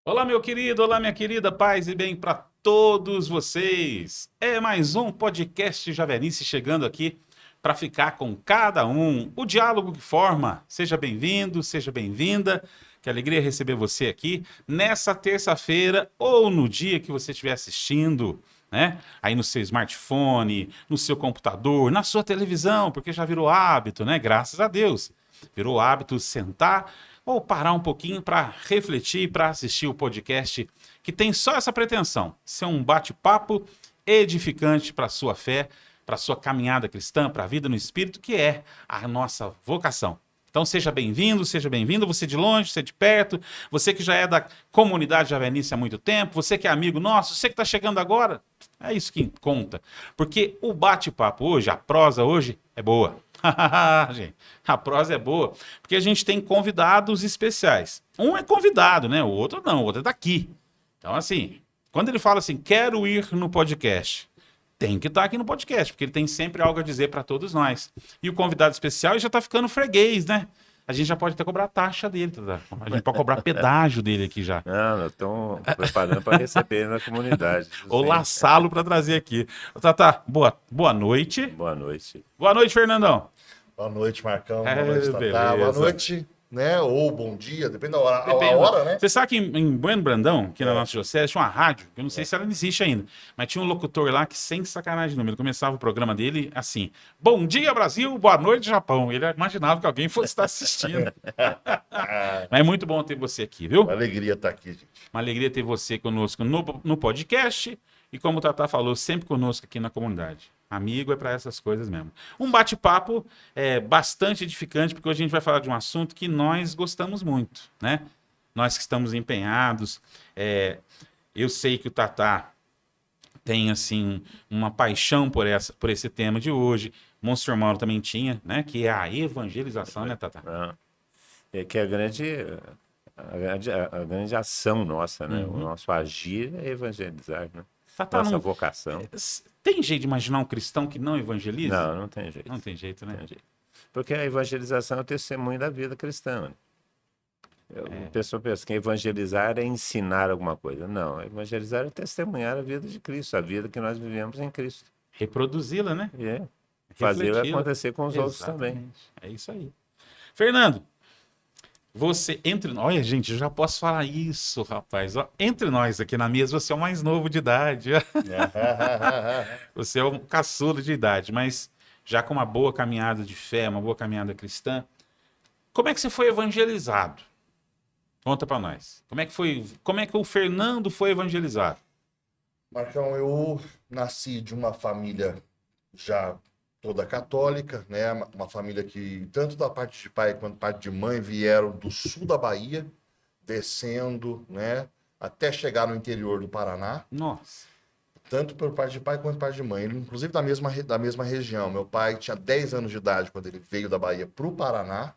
Olá, meu querido, olá, minha querida, paz e bem para todos vocês. É mais um podcast Javenice chegando aqui para ficar com cada um. O diálogo que forma. Seja bem-vindo, seja bem-vinda. Que alegria receber você aqui nessa terça-feira ou no dia que você estiver assistindo, né? Aí no seu smartphone, no seu computador, na sua televisão, porque já virou hábito, né? Graças a Deus. Virou hábito sentar ou parar um pouquinho para refletir, para assistir o podcast que tem só essa pretensão, ser um bate-papo edificante para a sua fé, para a sua caminhada cristã, para a vida no Espírito, que é a nossa vocação. Então seja bem-vindo, seja bem-vindo, você de longe, você de perto, você que já é da comunidade Javenice há muito tempo, você que é amigo nosso, você que está chegando agora, é isso que conta. Porque o bate-papo hoje, a prosa hoje, é boa. Gente, a prosa é boa, porque a gente tem convidados especiais. Um é convidado, né? O outro não, o outro é daqui. Então, assim, quando ele fala assim, quero ir no podcast, tem que estar aqui no podcast, porque ele tem sempre algo a dizer para todos nós. E o convidado especial ele já está ficando freguês, né? A gente já pode até cobrar a taxa dele, tá? A gente pode cobrar pedágio dele aqui já. Não, nós estamos preparando para receber na comunidade. Ou Sim. laçá-lo para trazer aqui. Tata, boa noite. Boa noite. Boa noite, Fernandão. Boa noite, Marcão. É, Boa noite, Tatá. beleza. Boa noite, né? Ou bom dia, depende da hora, Depende. a hora, né? Você sabe que em Bueno Brandão, aqui na nossa diocese, tinha uma rádio, que eu não sei se ela existe ainda, mas tinha um locutor lá que, sem sacanagem de número, começava o programa dele assim: Bom dia, Brasil, boa noite, Japão. Ele imaginava que alguém fosse estar assistindo. Mas é muito bom ter você aqui, viu? Uma alegria estar aqui, gente. Uma alegria ter você conosco no podcast e, como o Tatá falou, sempre conosco aqui na comunidade. Amigo é para essas coisas mesmo. Um bate-papo bastante edificante, porque hoje a gente vai falar de um assunto que nós gostamos muito, né? Nós que estamos empenhados. Eu sei que o Tatá tem, assim, uma paixão por esse tema de hoje. Monsenhor Mauro também tinha, né? Que é a evangelização, né, Tatá? É que a grande ação nossa, né? O nosso agir é evangelizar, né? Tatá Nossa não... vocação. Tem jeito de imaginar um cristão que não evangeliza? Não, não tem jeito. Não tem jeito, né? Não tem jeito. Porque a evangelização é o testemunho da vida cristã. Né? A pessoa pensa que evangelizar é ensinar alguma coisa. Não, evangelizar é testemunhar a vida de Cristo, a vida que nós vivemos em Cristo. Reproduzi-la, né? E fazer Refleti-la. acontecer com os outros também. Exatamente. É isso aí. Fernando, você entre nós. Olha, gente, eu já posso falar isso, rapaz. Ó, entre nós aqui na mesa, você é o mais novo de idade. Você é um caçulo de idade, mas já com uma boa caminhada de fé, uma boa caminhada cristã. Como é que você foi evangelizado? Conta pra nós. Como é que o Fernando foi evangelizado? Marcão, eu nasci de uma família já toda católica, né? Uma família que, tanto da parte de pai quanto da parte de mãe, vieram do sul da Bahia, descendo, né? Até chegar no interior do Paraná. Nossa. Tanto por parte de pai quanto por parte de mãe. Inclusive da mesma região. Meu pai tinha 10 anos de idade quando ele veio da Bahia para o Paraná.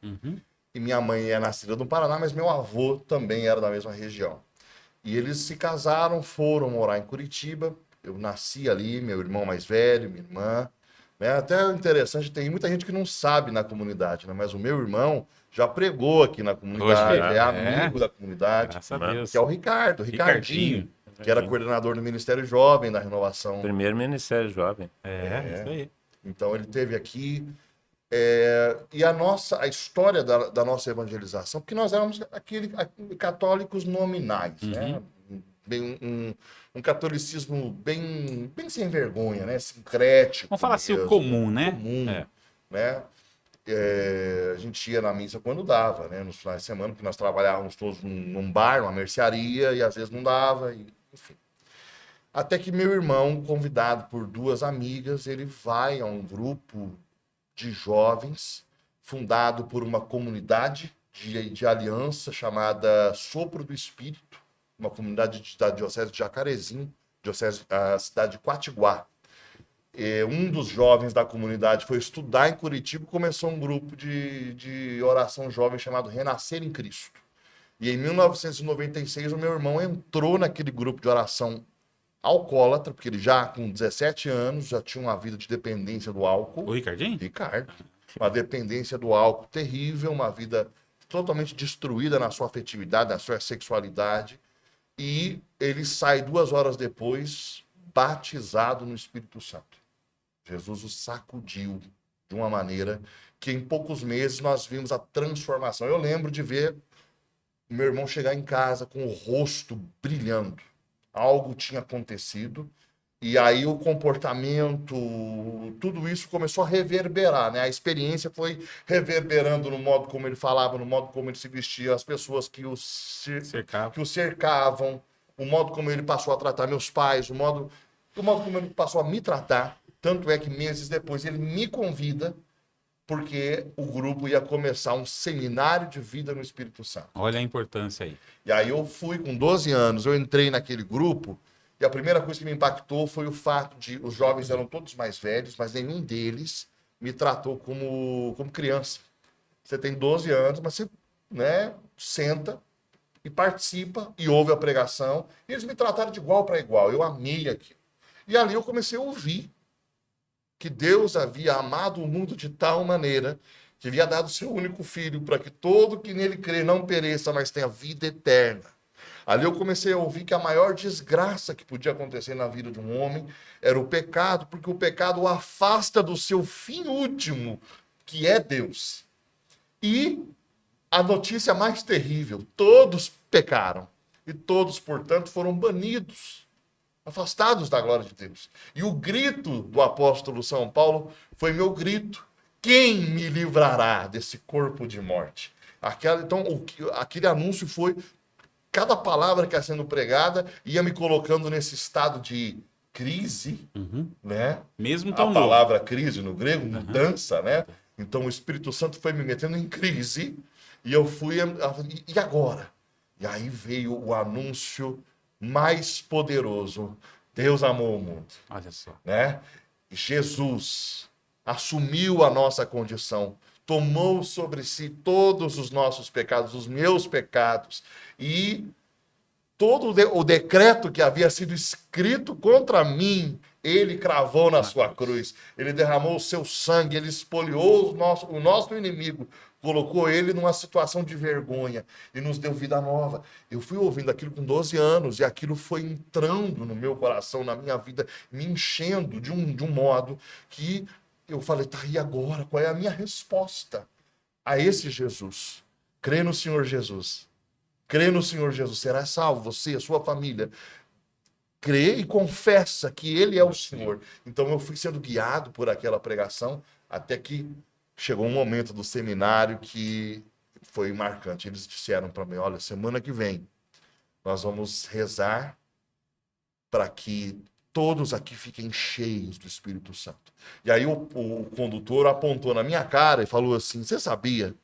E minha mãe é nascida no Paraná, mas meu avô também era da mesma região. E eles se casaram, foram morar em Curitiba. Eu nasci ali, meu irmão mais velho, minha irmã. Né? Até interessante, tem muita gente que não sabe na comunidade, né? Mas o meu irmão já pregou aqui na comunidade, Hoje, é amigo da comunidade, Graças a Deus. que é o Ricardinho, que era coordenador do Ministério Jovem da Renovação. Primeiro Ministério Jovem. Isso aí. Então ele esteve aqui. E a história da nossa evangelização, porque nós éramos católicos nominais, né? Um catolicismo bem sem vergonha, né? Sincrético. Vamos falar assim, o mesmo, comum, né? Comum, né? A gente ia na missa quando dava, né? Nos finais de semana, porque nós trabalhávamos todos num bar, numa mercearia, e às vezes não dava, enfim. Até que meu irmão, convidado por duas amigas, ele vai a um grupo de jovens, fundado por uma comunidade de aliança chamada Sopro do Espírito, uma comunidade da diocese de Jacarezinho, a cidade de Quatiguá. Um dos jovens da comunidade foi estudar em Curitiba e começou um grupo de oração jovem chamado Renascer em Cristo. E em 1996 o meu irmão entrou naquele grupo de oração alcoólatra, porque ele já com 17 anos já tinha uma vida de dependência do álcool. O Ricardinho? Ricardo. Uma dependência do álcool terrível, uma vida totalmente destruída na sua afetividade, na sua sexualidade. e ele sai 2 horas depois, batizado no Espírito Santo. Jesus o sacudiu de uma maneira que em poucos meses nós vimos a transformação. Eu lembro de ver meu irmão chegar em casa com o rosto brilhando. Algo tinha acontecido. E aí o comportamento, tudo isso começou a reverberar, né? A experiência foi reverberando no modo como ele falava, no modo como ele se vestia, as pessoas que o cercavam, o modo como ele passou a tratar meus pais, o modo como ele passou a me tratar. Tanto é que meses depois ele me convida porque o grupo ia começar um seminário de vida no Espírito Santo. Olha a importância aí. E aí eu fui com 12 anos, eu entrei naquele grupo. E a primeira coisa que me impactou foi o fato de os jovens eram todos mais velhos, mas nenhum deles me tratou como criança. Você tem 12 anos, mas você, né, senta e participa e ouve a pregação. E eles me trataram de igual para igual. Eu amei aquilo. E ali eu comecei a ouvir que Deus havia amado o mundo de tal maneira que havia dado o seu único filho para que todo que nele crê não pereça, mas tenha vida eterna. Ali eu comecei a ouvir que a maior desgraça que podia acontecer na vida de um homem era o pecado, porque o pecado o afasta do seu fim último, que é Deus. E a notícia mais terrível, todos pecaram e todos, portanto, foram banidos, afastados da glória de Deus. E o grito do apóstolo São Paulo foi meu grito: quem me livrará desse corpo de morte? Então, aquele anúncio foi... Cada palavra que ia sendo pregada ia me colocando nesse estado de crise, né? Mesmo tão A novo. palavra crise no grego, mudança, né? Então o Espírito Santo foi me metendo em crise e eu fui... E agora? E aí veio o anúncio mais poderoso. Deus amou o mundo. Olha só. Né? Jesus assumiu a nossa condição, tomou sobre si todos os nossos pecados, os meus pecados, e todo o decreto que havia sido escrito contra mim, ele cravou na sua cruz. Ele derramou o seu sangue, ele espoliou o nosso inimigo, colocou ele numa situação de vergonha e nos deu vida nova. Eu fui ouvindo aquilo com 12 anos e aquilo foi entrando no meu coração, na minha vida, me enchendo de um modo que eu falei, tá, e agora? Qual é a minha resposta a esse Jesus? Crê no Senhor Jesus. Crê no Senhor Jesus. Será salvo você, a sua família. Crê e confessa que Ele é o Senhor. Então eu fui sendo guiado por aquela pregação até que chegou um momento do seminário que foi marcante. Eles disseram para mim, olha, semana que vem nós vamos rezar para que todos aqui fiquem cheios do Espírito Santo. E aí o condutor apontou na minha cara e falou assim, você sabia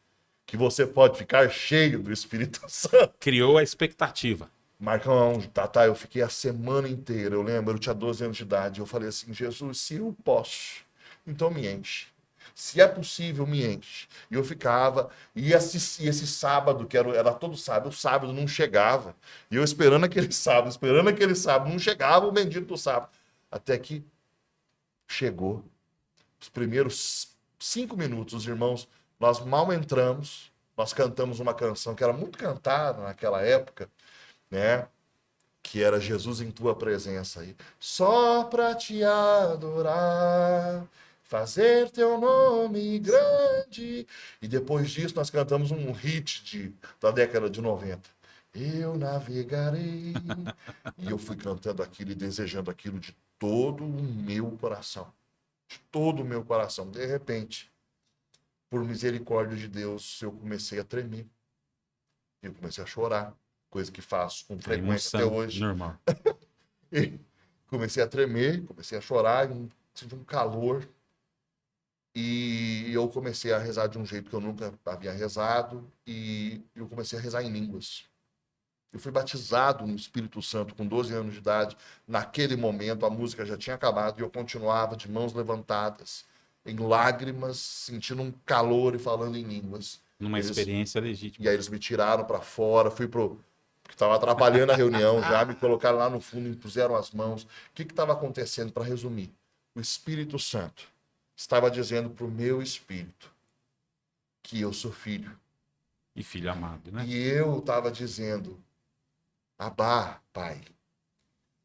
que você pode ficar cheio do Espírito Santo? Criou a expectativa. Marcão, Tatá, eu fiquei a semana inteira, eu lembro, eu tinha 12 anos de idade, eu falei assim, Jesus, se eu posso, então me enche. Se é possível, me enche. E eu ficava, e esse sábado, que era todo sábado, o sábado não chegava. E eu esperando aquele sábado, não chegava o bendito do sábado. Até que chegou. Os primeiros 5 minutos, os irmãos, nós mal entramos, nós cantamos uma canção que era muito cantada naquela época, né? Que era Jesus em tua presença aí. Só para te adorar, fazer teu nome grande. E depois disso nós cantamos um hit da década de 90. Eu navegarei. E eu fui cantando aquilo e desejando aquilo de todo o meu coração. De todo o meu coração. De repente, por misericórdia de Deus, eu comecei a tremer. Eu comecei a chorar. Coisa que faço com frequência até hoje. Normal. E comecei a tremer, comecei a chorar, senti um calor. E eu comecei a rezar de um jeito que eu nunca havia rezado. E eu comecei a rezar em línguas. Eu fui batizado no Espírito Santo com 12 anos de idade. Naquele momento, a música já tinha acabado e eu continuava de mãos levantadas, em lágrimas, sentindo um calor e falando em línguas. Numa experiência legítima. E aí eles me tiraram para fora, fui pro... que estava atrapalhando a reunião já, me colocaram lá no fundo, me puseram as mãos. O que estava acontecendo? Para resumir, o Espírito Santo estava dizendo para o meu espírito que eu sou filho. E filho amado, né? E eu estava dizendo Abá, Pai.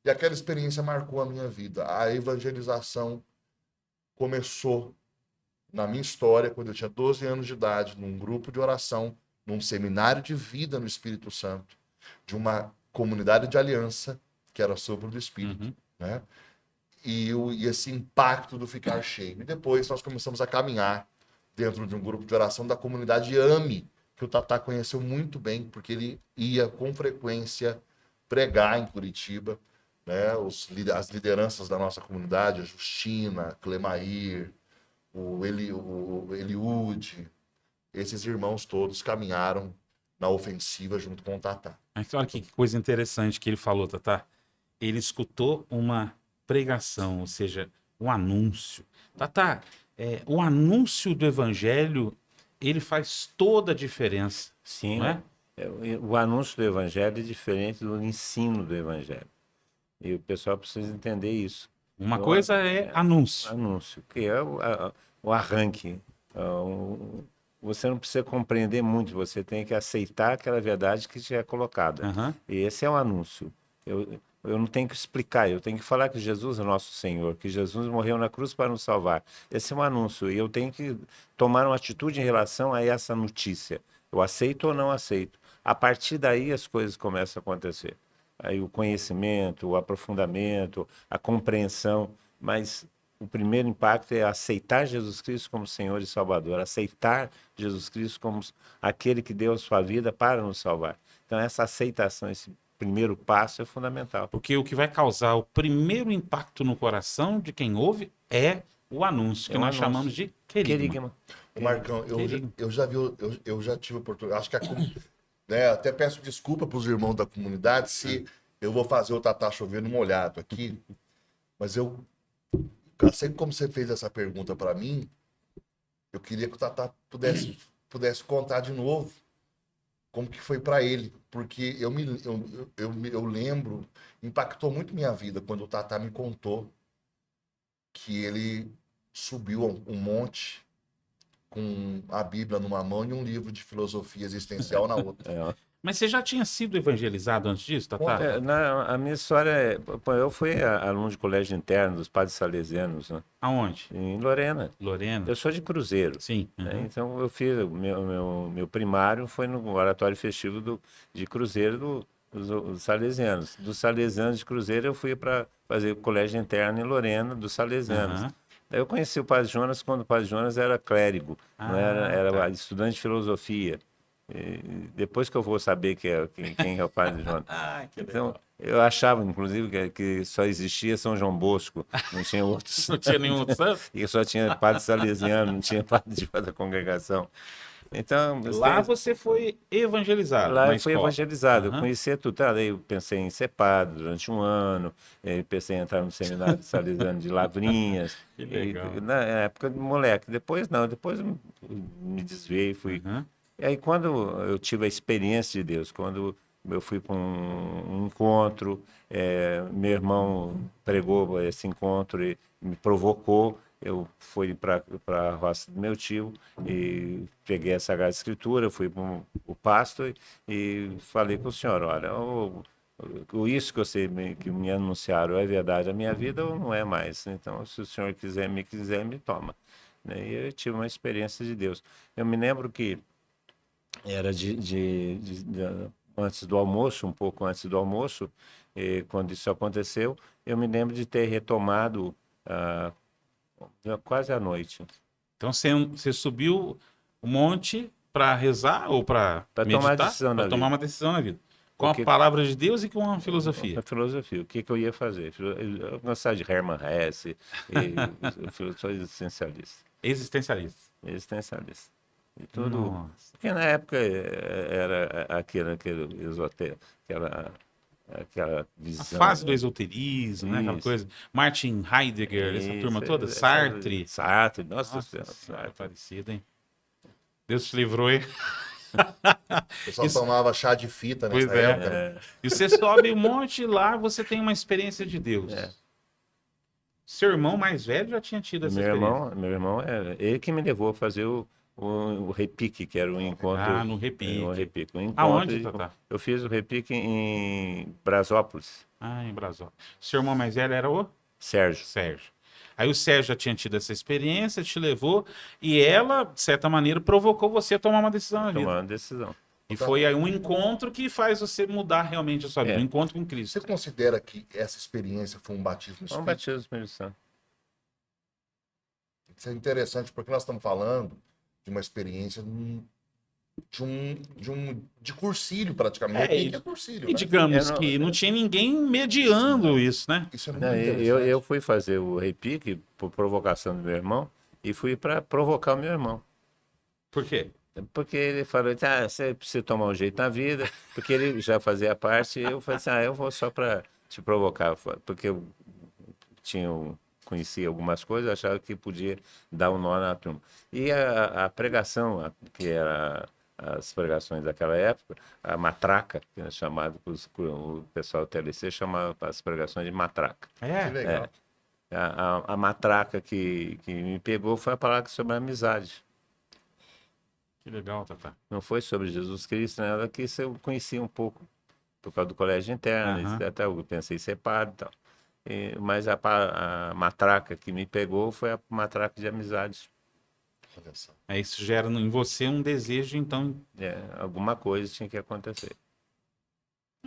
E aquela experiência marcou a minha vida. A evangelização começou na minha história, quando eu tinha 12 anos de idade, num grupo de oração, num seminário de vida no Espírito Santo, de uma comunidade de aliança, que era Sopro do Espírito, Uhum. né? E esse impacto do ficar cheio. E depois nós começamos a caminhar dentro de um grupo de oração da comunidade AME, que o Tatá conheceu muito bem, porque ele ia com frequência pregar em Curitiba, né? As lideranças da nossa comunidade, a Justina, a Clemair, o Eliude, esses irmãos todos caminharam na ofensiva junto com o Tatá. Mas olha que coisa interessante que ele falou, Tatá. Ele escutou uma pregação, ou seja, um anúncio. Tatá, o anúncio do evangelho, ele faz toda a diferença, Sim, não é? o anúncio do evangelho é diferente do ensino do evangelho. E o pessoal precisa entender isso. Uma O coisa é anúncio. anúncio, que é o arranque. Você não precisa compreender muito, você tem que aceitar aquela verdade que te é colocada. Aham. E esse é o anúncio. Eu não tenho que explicar, eu tenho que falar que Jesus é nosso Senhor, que Jesus morreu na cruz para nos salvar. Esse é um anúncio e eu tenho que tomar uma atitude em relação a essa notícia. Eu aceito ou não aceito. A partir daí as coisas começam a acontecer. Aí o conhecimento, o aprofundamento, a compreensão, mas o primeiro impacto é aceitar Jesus Cristo como Senhor e Salvador, aceitar Jesus Cristo como aquele que deu a sua vida para nos salvar. Então essa aceitação, esse primeiro passo é fundamental. Porque o que vai causar o primeiro impacto no coração de quem ouve é o anúncio, que É um nós anúncio. chamamos de querigma. Marcão, Querido. eu já vi, eu já tive oportunidade, acho que né, até peço desculpa para os irmãos da comunidade se eu vou fazer o Tatá chover no molhado aqui, mas assim como você fez essa pergunta para mim, eu queria que o Tatá pudesse contar de novo como que foi para ele, porque eu lembro, impactou muito minha vida quando o Tatá me contou que ele subiu um monte com a Bíblia numa mão e um livro de filosofia existencial na outra. Mas você já tinha sido evangelizado antes disso, Tatá? A minha história eu fui aluno de colégio interno dos padres salesianos, né, Aonde? em Lorena. Lorena? Eu sou de Cruzeiro. Sim. Né? Uhum. Então eu fiz meu primário foi no oratório festivo de Cruzeiro dos Salesianos. Dos Salesianos de Cruzeiro eu fui para fazer o colégio interno em Lorena dos Salesianos. Aham. Daí eu conheci o Padre Jonas quando o Padre Jonas era clérigo, não era tá. estudante de filosofia. E depois que eu vou saber quem é o Padre Jonas. Que Então, eu achava, inclusive, que só existia São João Bosco, não tinha outros. Não tinha nenhum outro santo? E só tinha padre salesiano, não tinha padre de outra congregação. Então, Lá você foi evangelizado lá na eu fui escola. evangelizado, eu Aham. conhecia tudo. Tá, daí eu pensei em ser padre durante um ano, pensei em entrar no seminário salesiano de Lavrinhas. Que legal. Na época de moleque. Depois não, depois eu me desviei, fui. Aham. E aí quando eu tive a experiência de Deus, quando eu fui para um encontro, meu irmão pregou esse encontro e me provocou, eu fui para a roça do meu tio e peguei a Sagrada Escritura, fui para o pasto e falei com o senhor, olha, isso que me anunciaram é verdade da minha vida ou não é mais? Então, se o senhor quiser, me toma. Né? E eu tive uma experiência de Deus. Eu me lembro que era antes do almoço, um pouco antes do almoço, quando isso aconteceu, eu me lembro de ter retomado quase à noite, Então você subiu o monte para rezar ou para para tomar meditar? decisão Para na tomar vida. uma decisão na vida. Com a Porque- palavra de Deus e com a filosofia. A filosofia, o que eu ia fazer? Eu gostava de Hermann Hesse, eu sou Existencialista. existencialista. E tudo. Nossa. Porque na época era aquele esotérico, aquela A visão. fase do esoterismo, né? Aquela Isso. coisa. Martin Heidegger, essa turma Isso, toda. Sartre. Sartre, nossa Nossa Senhora. Senhora, Sartre. parecido, hein? Deus te livrou, hein? O pessoal tomava chá de fita Pois nessa época. Né? E você sobe um monte lá, você tem uma experiência de Deus. Seu irmão mais velho já tinha tido essa experiência. Meu irmão, ele que me levou a fazer o repique, que era um encontro. Ah, no Repique. Um repique. Um encontro, Aonde, Tatá? eu fiz o repique em Brasópolis, Ah, em Brasília. Seu irmão mais velho era o Sérgio. Sérgio. Aí o Sérgio já tinha tido essa experiência, te levou, e ela, de certa maneira, provocou você a tomar uma decisão na vida. Tomando decisão. E foi aí um encontro que faz você mudar realmente a sua vida, um encontro com Cristo. Você considera que essa experiência foi um batismo no É um Espírito? batismo do Espírito Santo. Isso é interessante porque nós estamos falando de uma experiência de cursilho, praticamente. É, É cursilho, E né? digamos que não tinha ninguém mediando isso, né? Isso é muito Não, interessante. eu fui fazer o repique por provocação do meu irmão e fui para provocar o meu irmão. Por quê? Porque ele falou, você precisa tomar um jeito na vida, porque ele já fazia parte, e eu falei assim, eu vou só para te provocar, porque eu conhecia algumas coisas, achava que podia dar um nó na turma. E a pregação, que era as pregações daquela época, a matraca, que é chamado, o pessoal do TLC chamava as pregações de matraca. Que legal. A matraca que me pegou foi a palavra sobre a amizade. Que legal, Tatá. Não foi sobre Jesus Cristo, nada que isso eu conhecia um pouco, por causa do colégio interno, Aham. até eu pensei em ser padre e tal. Mas a matraca que me pegou foi a matraca de amizade. Olha só. Isso gera em você um desejo, então. Alguma coisa tinha que acontecer.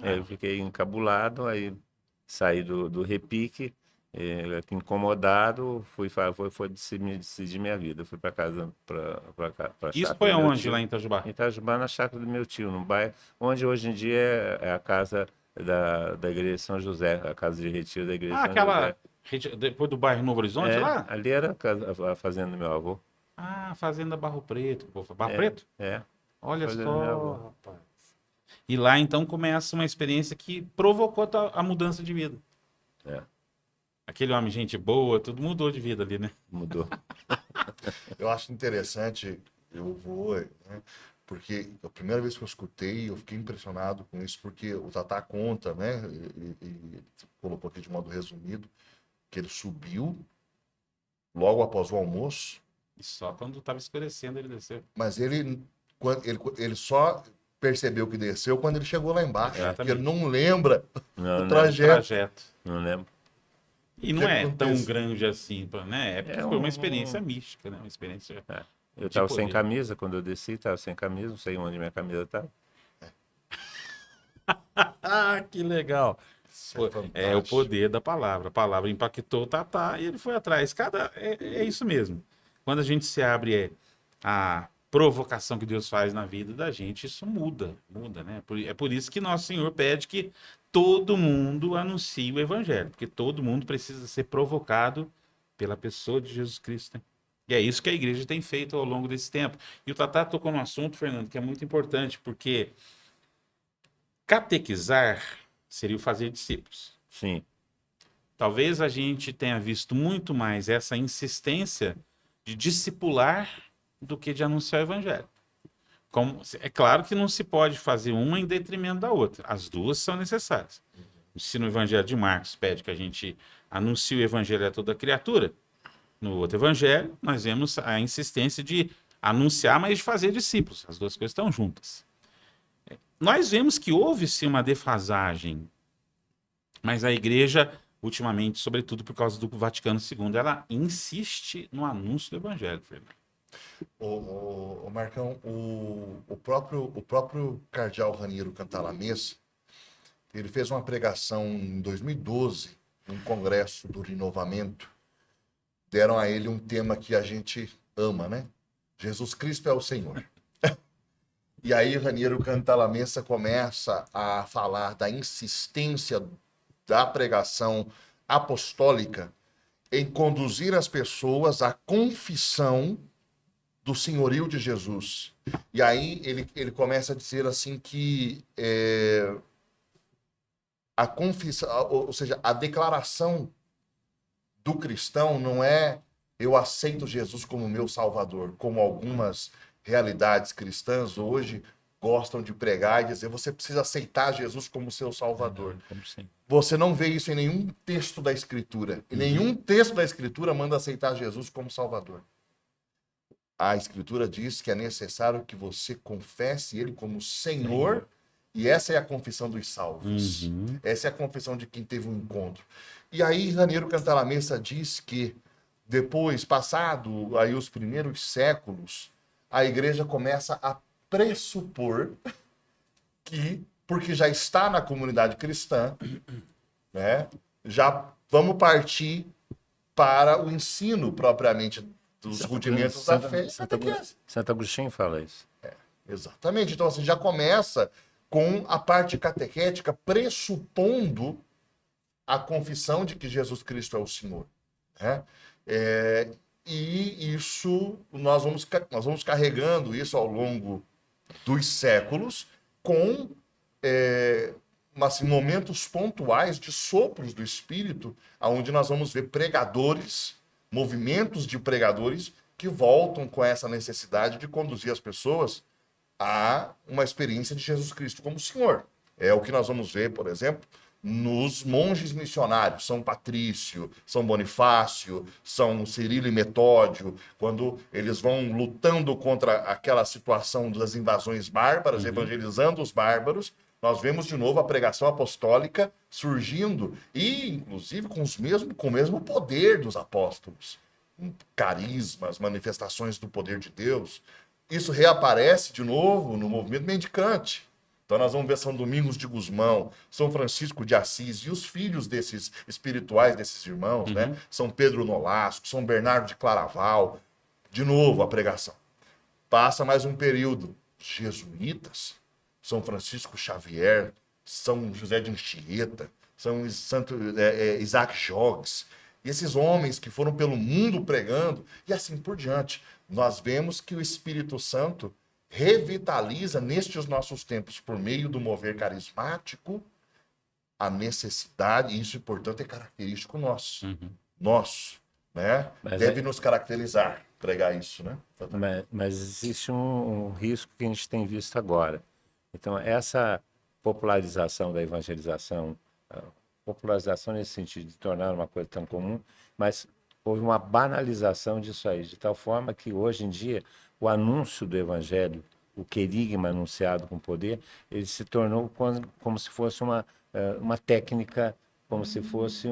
Aí eu fiquei encabulado, aí saí do repique, incomodado, fui decidir minha vida. Fui para casa, para Isso chácara foi do meu aonde, tio. lá em Itajubá? Em Itajubá, na chácara do meu tio, no bairro, onde hoje em dia é a casa da Igreja de São José, a casa de retiro da Igreja de Ah, São aquela. José. Depois do bairro Novo Horizonte, lá? Ali era a fazenda do meu avô. Ah, Fazenda Barro Preto. Pô, Barro Preto? Olha Fazenda do meu avô. só, rapaz. E lá então começa uma experiência que provocou a mudança de vida. É, Aquele homem, gente boa, tudo mudou de vida ali, né? mudou. Eu acho interessante, né? Porque a primeira vez que eu escutei, eu fiquei impressionado com isso, porque o Tatá conta, né? E colocou aqui de modo resumido, que ele subiu logo após o almoço, E só quando estava escurecendo ele desceu. mas ele só percebeu que desceu quando ele chegou lá embaixo, porque ele não lembra Não, o não, trajeto. não lembro. E não que é tão acontece? grande assim, né? É porque foi uma experiência mística, né? Uma experiência. Eu de estava sem poder. camisa quando eu desci, estava sem camisa, não sei onde minha camisa estava. Ah, que legal. Isso Pô, fantástico. É o poder da palavra. A palavra impactou o Tatá e ele foi atrás. É isso mesmo. Quando a gente se abre a provocação que Deus faz na vida da gente, isso muda, né? É por isso que nosso Senhor pede que todo mundo anuncie o evangelho, porque todo mundo precisa ser provocado pela pessoa de Jesus Cristo, né? E é isso que a igreja tem feito ao longo desse tempo. E o Tatá tocou num assunto, Fernando, que é muito importante, porque catequizar seria o fazer discípulos. Sim, Talvez a gente tenha visto muito mais essa insistência de discipular do que de anunciar o evangelho. É claro que não se pode fazer uma em detrimento da outra. As duas são necessárias. Se no evangelho de Marcos pede que a gente anuncie o evangelho a toda criatura, no outro evangelho nós vemos a insistência de anunciar, mas de fazer discípulos. As duas coisas estão juntas. Nós vemos que houve-se uma defasagem, mas a igreja, ultimamente, sobretudo por causa do Vaticano II, ela insiste no anúncio do evangelho, Fernando. O Marcão, o próprio cardeal Raniero Cantalamessa, ele fez uma pregação em 2012, num congresso do Renovamento. Deram a ele um tema que a gente ama, né? Jesus Cristo é o Senhor. E aí Raniero Cantalamessa começa a falar da insistência da pregação apostólica em conduzir as pessoas à confissão do senhorio de Jesus. E aí ele começa a dizer assim que a confissão, ou seja, a declaração do cristão não é eu aceito Jesus como meu salvador, como algumas realidades cristãs hoje gostam de pregar e dizer você precisa aceitar Jesus como seu salvador. Você não vê isso em nenhum texto da Escritura. E nenhum texto da Escritura manda aceitar Jesus como salvador. A Escritura diz que é necessário que você confesse Ele como Senhor, e essa é a confissão dos salvos. Uhum. Essa é a confissão de quem teve um encontro. E aí, Raniero Cantalamessa diz que depois, passado aí os primeiros séculos, a igreja começa a pressupor que, porque já está na comunidade cristã, né, já vamos partir para o ensino propriamente dos rudimentos da fé. Santo Agostinho fala isso. Exatamente. Então, assim, já começa com a parte catequética pressupondo a confissão de que Jesus Cristo é o Senhor, né? E isso, nós vamos carregando isso ao longo dos séculos com assim, momentos pontuais de sopros do Espírito, onde nós vamos ver pregadores, movimentos de pregadores que voltam com essa necessidade de conduzir as pessoas a uma experiência de Jesus Cristo como Senhor. É o que nós vamos ver, por exemplo, nos monges missionários, São Patrício, São Bonifácio, São Cirilo e Metódio, quando eles vão lutando contra aquela situação das invasões bárbaras, evangelizando os bárbaros. Nós vemos de novo a pregação apostólica surgindo, e inclusive com o mesmo poder dos apóstolos. Carismas, manifestações do poder de Deus. Isso reaparece de novo no movimento mendicante. Então nós vamos ver São Domingos de Gusmão, São Francisco de Assis e os filhos desses espirituais, desses irmãos, né? São Pedro Nolasco, São Bernardo de Claraval. De novo a pregação. Passa mais um período. Jesuítas, São Francisco Xavier, São José de Anchieta, Santo Isaac Jogues. E esses homens que foram pelo mundo pregando, e assim por diante. Nós vemos que o Espírito Santo revitaliza nestes nossos tempos, por meio do mover carismático, a necessidade, e isso, portanto, é característico nosso. Nosso, né? Deve nos caracterizar, pregar isso, né? Mas existe um risco que a gente tem visto agora. Então, essa popularização da evangelização, popularização nesse sentido de tornar uma coisa tão comum, mas houve uma banalização disso aí, de tal forma que hoje em dia o anúncio do evangelho, o querigma anunciado com poder, ele se tornou como se fosse uma técnica, como se fosse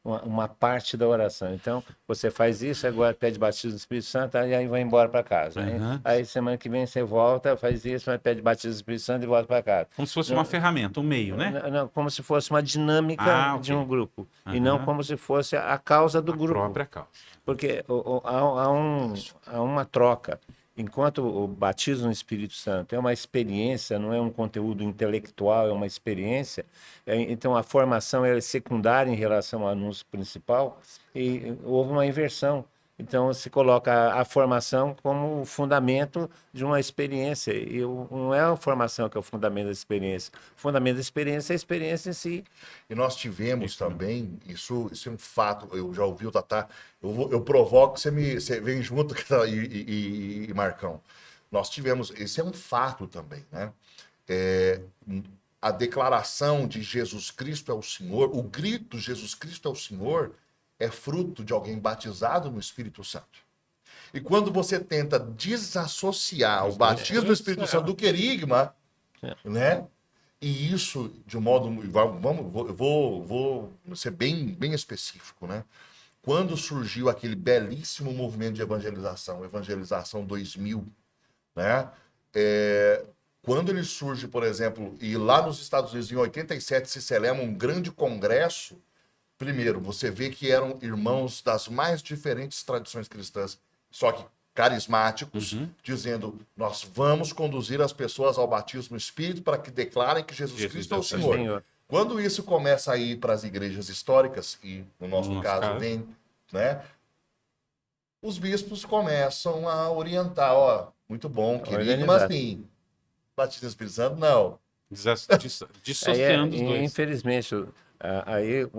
uma parte da oração. Então, você faz isso, agora pede batismo do Espírito Santo, e aí vai embora para casa. Aí, semana que vem, você volta, faz isso, pede batismo do Espírito Santo e volta para casa. Como se fosse uma ferramenta, um meio, né? Não, como se fosse uma dinâmica de um grupo. E não como se fosse a causa do grupo. A própria causa. Porque há uma troca. Enquanto o batismo no Espírito Santo é uma experiência, não é um conteúdo intelectual, é uma experiência, então a formação é secundária em relação ao anúncio principal, e houve uma inversão. Então se coloca a formação como fundamento de uma experiência, e não é a formação que é o fundamento da experiência. O fundamento da experiência é a experiência em si. E nós tivemos também, isso é um fato, eu já ouvi o Tatá, eu provoco, você vem junto e Marcão. Nós tivemos, esse é um fato também, né? A declaração de Jesus Cristo é o Senhor, o grito Jesus Cristo é o Senhor, é fruto de alguém batizado no Espírito Santo. E quando você tenta desassociar o batismo do Espírito Santo do querigma, né? E isso, de um modo... eu vou ser bem específico, né? Quando surgiu aquele belíssimo movimento de evangelização, Evangelização 2000, né? Quando ele surge, por exemplo, e lá nos Estados Unidos, em 87, se celebra um grande congresso. Primeiro, você vê que eram irmãos das mais diferentes tradições cristãs, só que carismáticos, dizendo, nós vamos conduzir as pessoas ao batismo no Espírito para que declarem que Jesus Cristo é o Senhor. Quando isso começa a ir para as igrejas históricas, e no nosso caso vem, né, os bispos começam a orientar, muito bom, querigma, mas sim, batismo no Espírito Santo, não. Dissociando os dois. Infelizmente, aí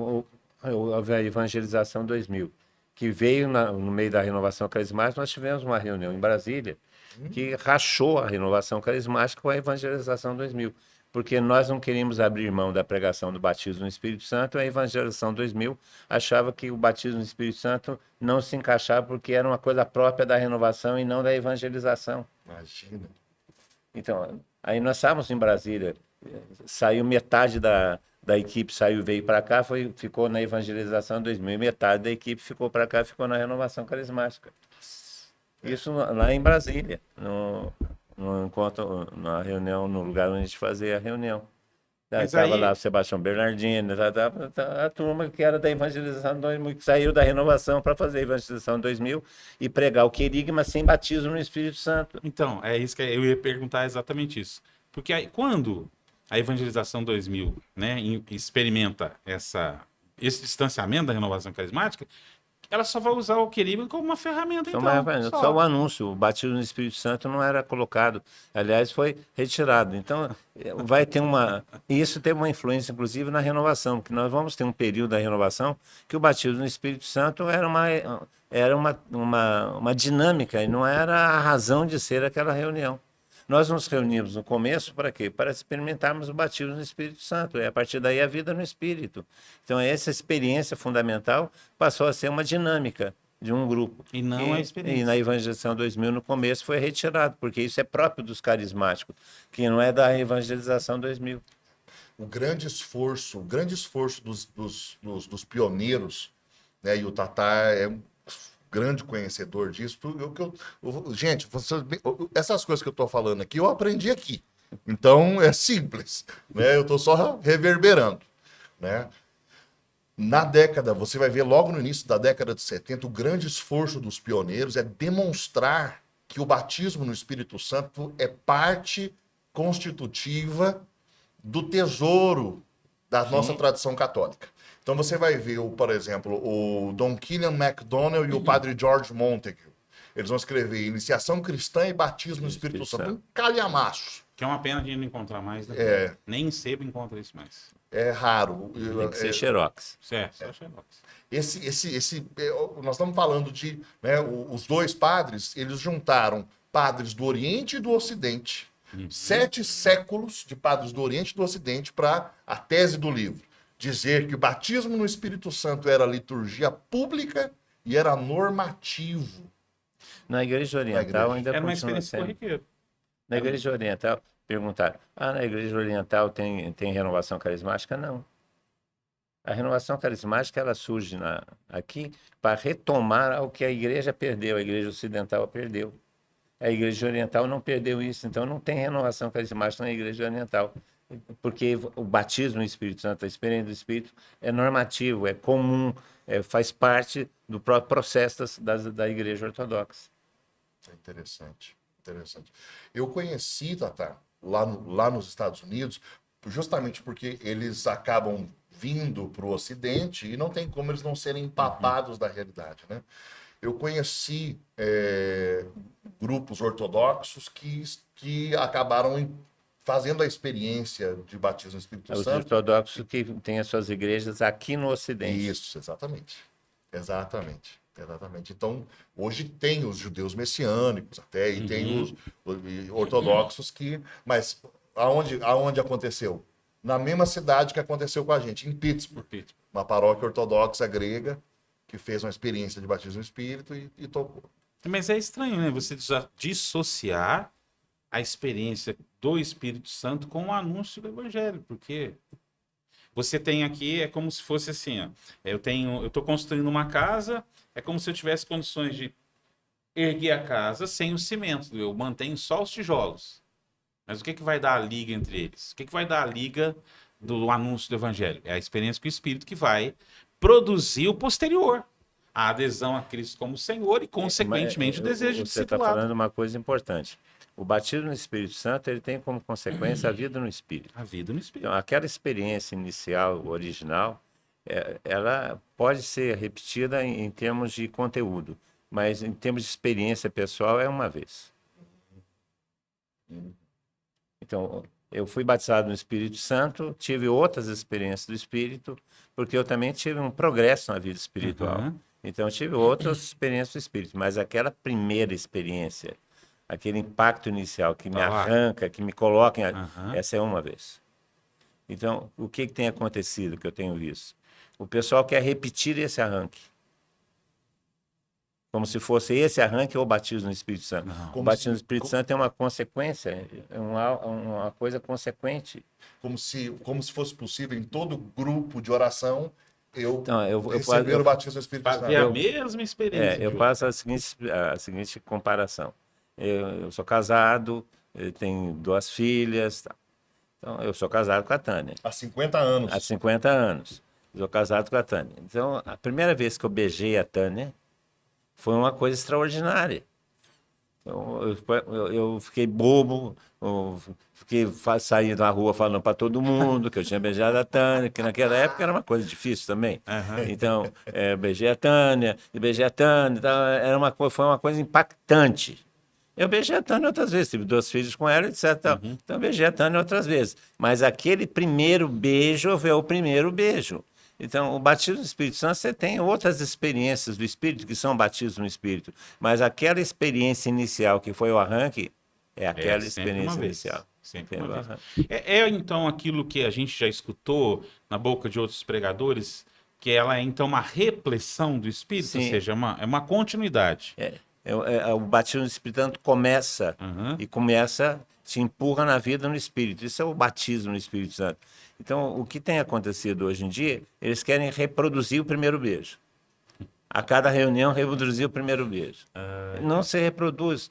houve a Evangelização 2000, que veio no meio da renovação carismática. Nós tivemos uma reunião em Brasília que rachou a renovação carismática com a Evangelização 2000. porque nós não queríamos abrir mão da pregação do batismo no Espírito Santo. A Evangelização 2000 achava que o batismo no Espírito Santo não se encaixava porque era uma coisa própria da renovação e não da evangelização. Imagina. Então, aí nós estávamos em Brasília, saiu metade da equipe, veio para cá, ficou na Evangelização 2000, e metade da equipe ficou para cá, ficou na Renovação Carismática. Isso lá em Brasília, no encontro, na reunião, no lugar onde a gente fazia a reunião. Estava lá o Sebastião Bernardino, a turma que era da Evangelização 2000, que saiu da Renovação para fazer a Evangelização 2000 e pregar o querigma sem batismo no Espírito Santo. Então, é isso que eu ia perguntar, exatamente isso. Porque aí, quando a Evangelização 2000, né, experimenta esse distanciamento da renovação carismática, ela só vai usar o querigma como uma ferramenta, então. Só o anúncio, o batismo no Espírito Santo não era colocado, aliás, foi retirado. Então, vai ter isso teve uma influência, inclusive, na renovação, porque nós vamos ter um período da renovação que o batismo no Espírito Santo era uma dinâmica e não era a razão de ser aquela reunião. Nós nos reunimos no começo para quê? Para experimentarmos o batismo no Espírito Santo. E a partir daí a vida no Espírito. Então essa experiência fundamental passou a ser uma dinâmica de um grupo. E não a experiência. E na Evangelização 2000 no começo foi retirado, porque isso é próprio dos carismáticos, que não é da Evangelização 2000. O grande esforço dos pioneiros, né? E o Tatar é um grande conhecedor disso. Gente, essas coisas que eu estou falando aqui, eu aprendi aqui. Então, é simples. Né? Eu estou só reverberando. Né? Você vai ver logo no início da década de 70, o grande esforço dos pioneiros é demonstrar que o batismo no Espírito Santo é parte constitutiva do tesouro da nossa tradição católica. Então você vai ver, por exemplo, o Dom Killian MacDonald e o Padre George Montague. Eles vão escrever Iniciação Cristã e Batismo no Espírito Santo. Um calhamaço. Que é uma pena de não encontrar mais. Né? Nem sempre encontra isso mais. É raro. Tem que ser xerox. Certo, só xerox. Nós estamos falando de... Né, os dois padres, eles juntaram padres do Oriente e do Ocidente. 7 séculos de padres do Oriente e do Ocidente para a tese do livro. Dizer que o batismo no Espírito Santo era liturgia pública e era normativo. Na Igreja Oriental ainda era uma continua experiência sendo. corriqueira. Na Igreja Oriental, perguntaram, na Igreja Oriental tem renovação carismática? Não. A renovação carismática ela surge aqui para retomar o que a Igreja perdeu, a Igreja Ocidental perdeu. A Igreja Oriental não perdeu isso, então não tem renovação carismática na Igreja Oriental. Porque o batismo no Espírito Santo, a experiência do Espírito, é normativo, é comum, faz parte do próprio processo da Igreja Ortodoxa. Interessante. Eu conheci, Tata, lá nos Estados Unidos, justamente porque eles acabam vindo para o Ocidente e não tem como eles não serem empapados da realidade, né? Eu conheci grupos ortodoxos que acabaram fazendo a experiência de batismo no Espírito Santo. Os ortodoxos que têm as suas igrejas aqui no Ocidente. Isso, exatamente. Então, hoje tem os judeus messiânicos até, e tem os ortodoxos que... Mas aonde aconteceu? Na mesma cidade que aconteceu com a gente, em Pittsburgh. Uma paróquia ortodoxa grega que fez uma experiência de batismo no Espírito e tocou. Mas é estranho, né? Você dissociar a experiência do Espírito Santo com o anúncio do Evangelho, porque você tem aqui, é como se fosse assim, ó, eu estou construindo uma casa, é como se eu tivesse condições de erguer a casa sem o cimento, eu mantenho só os tijolos. Mas o que vai dar a liga entre eles? O que vai dar a liga do anúncio do Evangelho? É a experiência com o Espírito que vai produzir o posterior. A adesão a Cristo como Senhor e, consequentemente, o desejo de ser discipulado. Você está falando uma coisa importante. O batismo no Espírito Santo ele tem como consequência a vida no Espírito. A vida no Espírito. Então, aquela experiência inicial, original, ela pode ser repetida em termos de conteúdo, mas em termos de experiência pessoal é uma vez. Então, eu fui batizado no Espírito Santo, tive outras experiências do Espírito, porque eu também tive um progresso na vida espiritual. Então, eu tive outras experiências do Espírito, mas aquela primeira experiência, aquele impacto inicial que me arranca, que me coloca essa é uma vez. Então, o que tem acontecido, que eu tenho visto? O pessoal quer repetir esse arranque. Como se fosse esse arranque ou o batismo no Espírito Santo. Não. O Como batismo no se- Espírito Santo é uma consequência, é uma coisa consequente. Como se fosse possível em todo grupo de oração eu Então, receber o batismo do Espírito Santo. Fazer a mesma experiência. eu de faço a seguinte comparação. Eu sou casado, eu tenho 2 filhas. Tá? Então, eu sou casado com a Tânia. Há 50 anos. Há 50 anos. Sou casado com a Tânia. Então, a primeira vez que eu beijei a Tânia foi uma coisa extraordinária. Eu fiquei bobo, saindo na rua falando para todo mundo que eu tinha beijado a Tânia, que naquela época era uma coisa difícil também. Então, beijei a Tânia, então, foi uma coisa impactante. Eu beijei a Tânia outras vezes, tive 2 filhos com ela, etc. Então, eu beijei a Tânia outras vezes. Mas aquele primeiro beijo é o primeiro beijo. Então, o batismo no Espírito Santo, você tem outras experiências do Espírito que são batismo no Espírito. Mas aquela experiência inicial, que foi o arranque, é aquela experiência inicial. Sempre uma vez. Então, aquilo que a gente já escutou na boca de outros pregadores, que ela é, então, uma repressão do Espírito, Sim. ou seja, é uma continuidade. O batismo no Espírito Santo começa te empurra na vida no Espírito. Isso é o batismo no Espírito Santo. Então, o que tem acontecido hoje em dia, eles querem reproduzir o primeiro beijo. A cada reunião, reproduzir o primeiro beijo. Não se reproduz.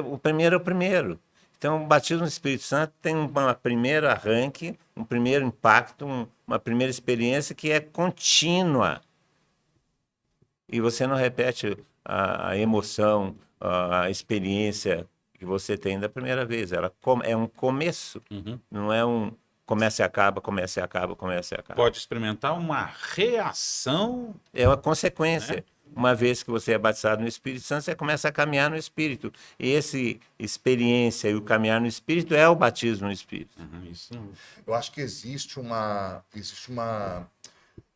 O primeiro é o primeiro. Então, o batismo no Espírito Santo tem um primeiro arranque, um primeiro impacto, uma primeira experiência que é contínua. E você não repete a emoção, a experiência que você tem da primeira vez. Ela é um começo, não é um começa e acaba, começa e acaba, começa e acaba. Pode experimentar uma reação. É uma consequência. Uma vez que você é batizado no Espírito Santo, você começa a caminhar no Espírito. E essa experiência e o caminhar no Espírito é o batismo no Espírito. Isso. Eu acho que existe uma.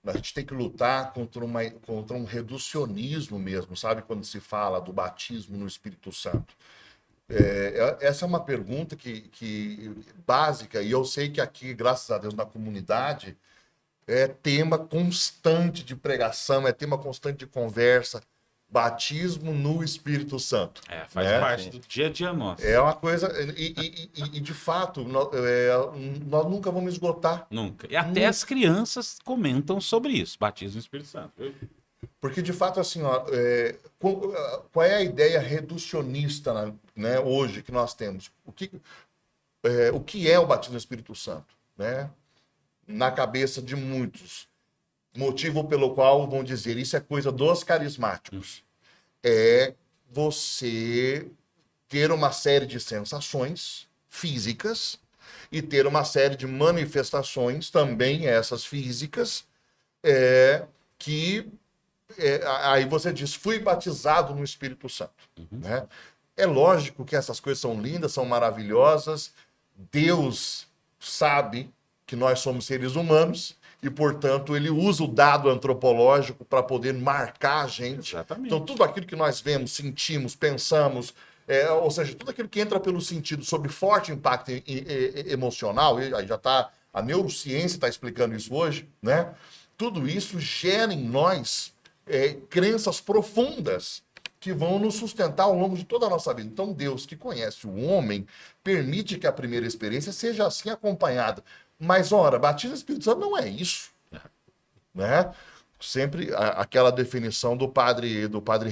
A gente tem que lutar contra um reducionismo mesmo, sabe? Quando se fala do batismo no Espírito Santo. Essa é uma pergunta que básica, e eu sei que aqui, graças a Deus, na comunidade, é tema constante de pregação, é tema constante de conversa. Batismo no Espírito Santo. Faz parte do dia a dia nosso. É uma coisa. E de fato, nós nunca vamos esgotar. Nunca. E até as crianças comentam sobre isso, batismo no Espírito Santo. Porque, de fato, assim, qual é a ideia reducionista, né, hoje que nós temos? O que é o batismo no Espírito Santo? Né? Na cabeça de muitos. Motivo pelo qual vão dizer isso é coisa dos carismáticos. É você ter uma série de sensações físicas e ter uma série de manifestações, também essas físicas, que aí você diz, fui batizado no Espírito Santo. Né? É lógico que essas coisas são lindas, são maravilhosas. Deus sabe que nós somos seres humanos e, portanto, ele usa o dado antropológico para poder marcar a gente. Exatamente. Então, tudo aquilo que nós vemos, sentimos, pensamos, ou seja, tudo aquilo que entra pelo sentido sobre forte impacto emocional, e aí já está, a neurociência está explicando isso hoje, né? Tudo isso gera em nós crenças profundas que vão nos sustentar ao longo de toda a nossa vida. Então, Deus, que conhece o homem, permite que a primeira experiência seja assim acompanhada. Mas, ora, batismo no Espírito Santo não é isso. Né? Sempre aquela definição do padre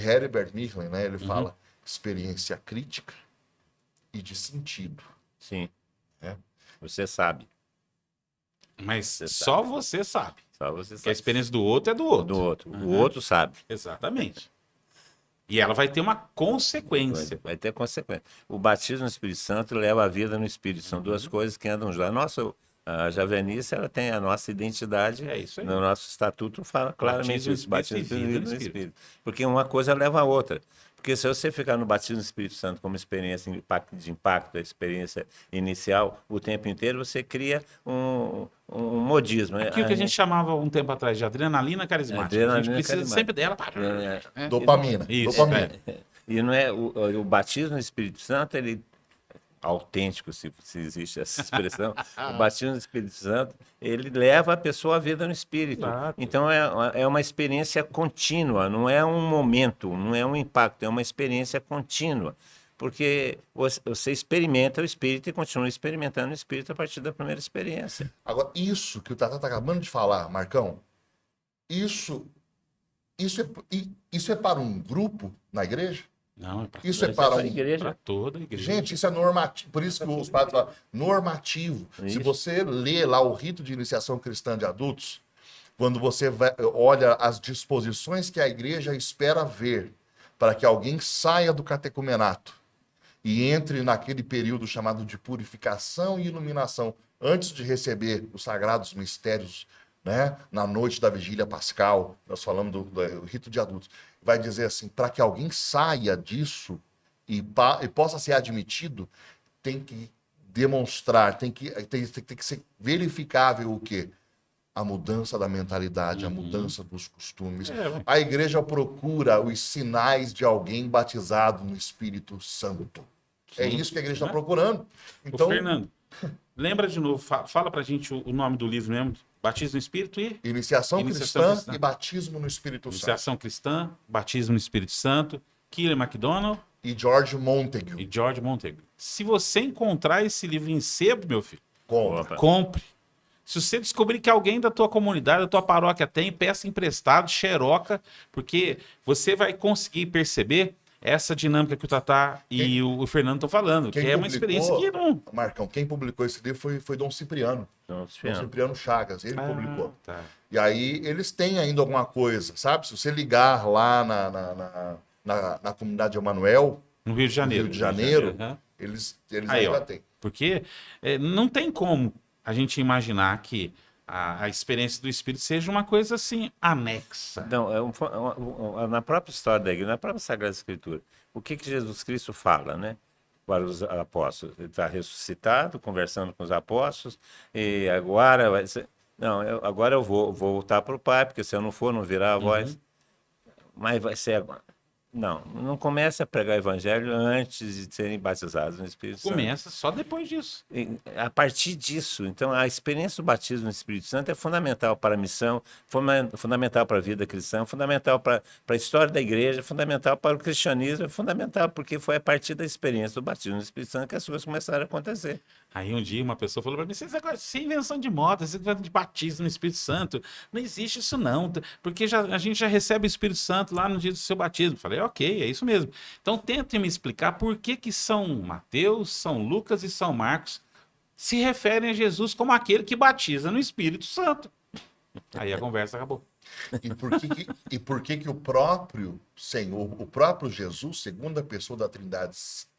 Herbert Michelin, né? Ele fala experiência crítica e de sentido. Sim. Você sabe. Mas só você sabe. Só você Que a sabe. experiência do outro é do outro. Do outro. O outro sabe. Exatamente. E ela vai ter uma consequência. Vai ter consequência. O batismo no Espírito Santo leva a vida no Espírito. São duas coisas que andam juntas. A Javenice, ela tem a nossa identidade. É isso aí. No nosso estatuto fala claramente Batismo isso. Batismo e vida no no Espírito. Espírito. Porque uma coisa leva a outra. Porque se você ficar no batismo do Espírito Santo como experiência de impacto, a experiência inicial, o tempo inteiro, você cria um modismo. Aquilo que a gente chamava um tempo atrás de adrenalina carismática. A gente Adrenalina precisa carismática. sempre dela. Dopamina. Isso, Dopamina. E não é o batismo no Espírito Santo, ele autêntico, se existe essa expressão, o batismo no Espírito Santo, ele leva a pessoa à vida no Espírito. Exato. Então é uma experiência contínua, não é um momento, não é um impacto, é uma experiência contínua. Porque você experimenta o Espírito e continua experimentando o Espírito a partir da primeira experiência. Agora, isso que o Tata está acabando de falar, Marcão, isso, isso é para um grupo na igreja? Não, é para Isso é para a igreja. toda a igreja. Gente, isso é normativo. Por isso que os padres falam, normativo. Se Isso. você lê lá o rito de iniciação cristã de adultos, quando você olha as disposições que a igreja espera ver para que alguém saia do catecumenato e entre naquele período chamado de purificação e iluminação, antes de receber os sagrados mistérios, né? Na noite da vigília pascal, nós falamos do rito de adultos, vai dizer assim, para que alguém saia disso e possa ser admitido, tem que demonstrar, tem que ser verificável o quê? A mudança da mentalidade, a mudança dos costumes. A igreja procura os sinais de alguém batizado no Espírito Santo. É isso que a igreja está procurando. Então, Ô, Fernando, lembra de novo, fala pra gente o nome do livro mesmo. Batismo no Espírito e... iniciação cristã e batismo no Espírito Santo. Iniciação cristã, batismo no Espírito Santo, Keeler MacDonald E George Montague. e George Montague. Se você encontrar esse livro em sebo, meu filho, Compra. compre. Se você descobrir que alguém da tua comunidade, da tua paróquia tem, peça emprestado, xeroca, porque você vai conseguir perceber essa dinâmica que o Tatá e o Fernando estão falando, que é uma experiência que não... Marcão, quem publicou esse livro foi Dom Cipriano. Não, Dom Cipriano Chagas, ele Ah, publicou. tá. E aí eles têm ainda alguma coisa, sabe? Se você ligar lá na comunidade de Emanuel, No Rio de Janeiro. Rio de Janeiro, aham. eles Aí, ainda ó. têm. Porque não tem como a gente imaginar que a experiência do Espírito seja uma coisa assim, anexa. Não, na própria história da igreja, na própria Sagrada Escritura, o que Jesus Cristo fala, né? Para os apóstolos. Ele está ressuscitado, conversando com os apóstolos, e agora vai ser... Não, agora eu vou voltar para o Pai, porque se eu não for, não virá a voz. Mas vai ser agora. Não comece a pregar o evangelho antes de serem batizados no Espírito Santo. Começa só depois disso. A partir disso, então, a experiência do batismo no Espírito Santo é fundamental para a missão, fundamental para a vida cristã, fundamental para a história da igreja, fundamental para o cristianismo, é fundamental porque foi a partir da experiência do batismo no Espírito Santo que as coisas começaram a acontecer. Aí um dia uma pessoa falou para mim, vocês agora, isso é invenção de moda, esse negócio de batismo no Espírito Santo, não existe isso não, porque a gente já recebe o Espírito Santo lá no dia do seu batismo. Falei, ok, é isso mesmo. Então tentem me explicar por que São Mateus, São Lucas e São Marcos se referem a Jesus como aquele que batiza no Espírito Santo. Aí a conversa acabou. E por que o próprio Senhor, o próprio Jesus, segunda pessoa da Trindade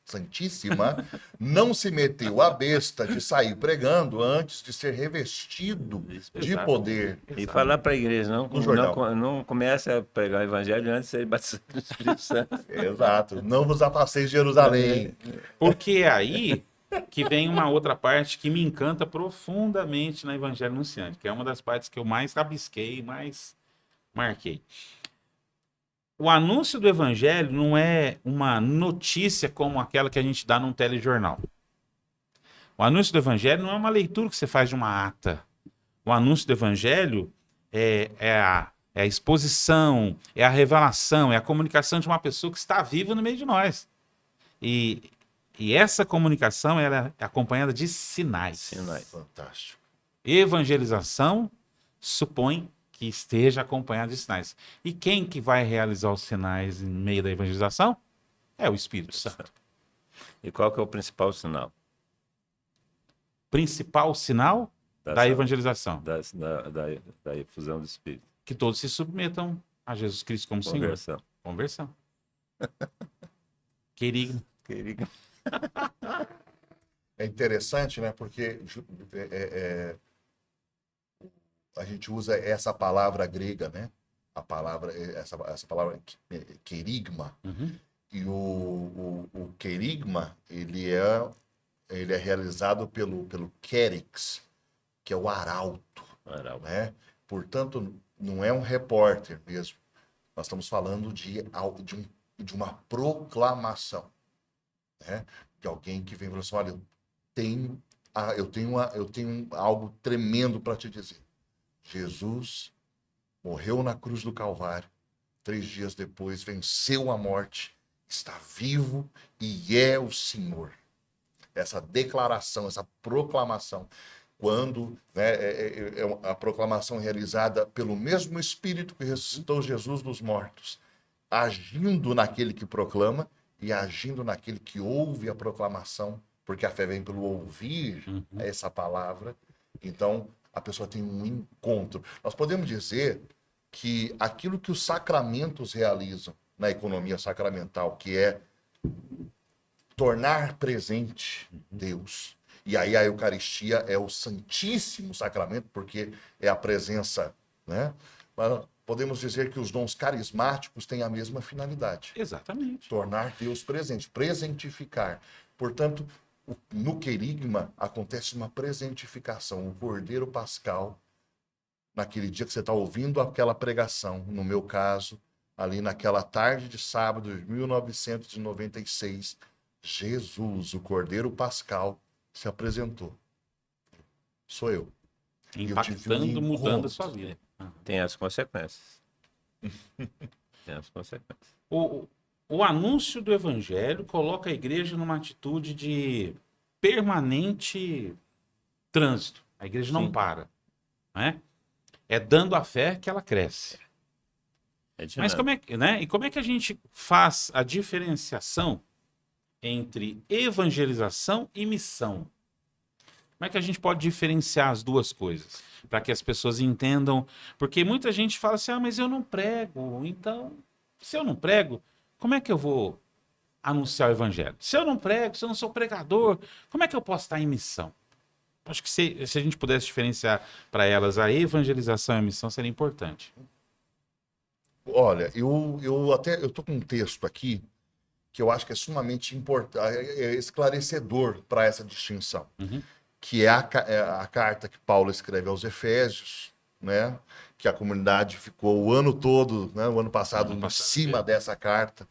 Santíssima, não se meteu à besta de sair pregando antes de ser revestido de Exato. poder? E falar para a igreja, No jornal. não comece a pregar o evangelho antes de ser batizado no Espírito Santo. Exato. Não vos afasseis de Jerusalém. Porque é aí que vem uma outra parte que me encanta profundamente na Evangelho Anunciante, que é uma das partes que eu mais rabisquei, mais marquei. O anúncio do Evangelho não é uma notícia como aquela que a gente dá num telejornal. O anúncio do Evangelho não é uma leitura que você faz de uma ata. O anúncio do Evangelho é a exposição, é a revelação, é a comunicação de uma pessoa que está viva no meio de nós. E essa comunicação ela é acompanhada de sinais. Fantástico. Evangelização supõe que esteja acompanhado de sinais. E quem que vai realizar os sinais em meio da evangelização? É o Espírito Santo. E qual que é o principal sinal? Principal sinal da evangelização. Da efusão do Espírito. Que todos se submetam a Jesus Cristo como Senhor. Conversão. Conversão. Querido. É interessante, né? Porque a gente usa essa palavra grega, né? Essa palavra querigma. Uhum. E o querigma, ele é realizado pelo querix, que é o arauto, né? Portanto, não é um repórter mesmo. Nós estamos falando de uma proclamação, né? que alguém que vem e fala assim, olha, eu tenho algo tremendo para te dizer. Jesus morreu na cruz do Calvário, 3 dias depois venceu a morte, está vivo e é o Senhor. Essa declaração, essa proclamação, quando, né, é a proclamação realizada pelo mesmo Espírito que ressuscitou Jesus dos mortos, agindo naquele que proclama e agindo naquele que ouve a proclamação, porque a fé vem pelo ouvir essa palavra. Então, a pessoa tem um encontro. Nós podemos dizer que aquilo que os sacramentos realizam na economia sacramental, que é tornar presente Deus, e aí a Eucaristia é o Santíssimo Sacramento, porque é a presença, né? Mas podemos dizer que os dons carismáticos têm a mesma finalidade. Exatamente. Tornar Deus presente, presentificar. Portanto, no querigma acontece uma presentificação. O Cordeiro Pascal, naquele dia que você está ouvindo aquela pregação, no meu caso, ali naquela tarde de sábado de 1996, Jesus, o Cordeiro Pascal, se apresentou. Sou eu. Impactando, mudando a sua vida. Tem as consequências. Tem as consequências. O anúncio do evangelho coloca a igreja numa atitude de permanente trânsito. A igreja não para, né? É dando a fé que ela cresce. Mas como é que, né? E como é que a gente faz a diferenciação entre evangelização e missão? Como é que a gente pode diferenciar as duas coisas? Para que as pessoas entendam. Porque muita gente fala assim, mas eu não prego. Então, se eu não prego, como é que eu vou anunciar o evangelho? Se eu não prego, se eu não sou pregador, como é que eu posso estar em missão? Acho que se a gente pudesse diferenciar para elas a evangelização e a missão, seria importante. Olha, eu tô com um texto aqui que eu acho que é sumamente importante, é esclarecedor para essa distinção, que é a carta que Paulo escreve aos Efésios, né? Que a comunidade ficou o ano todo, né? O ano passado, em cima dessa carta.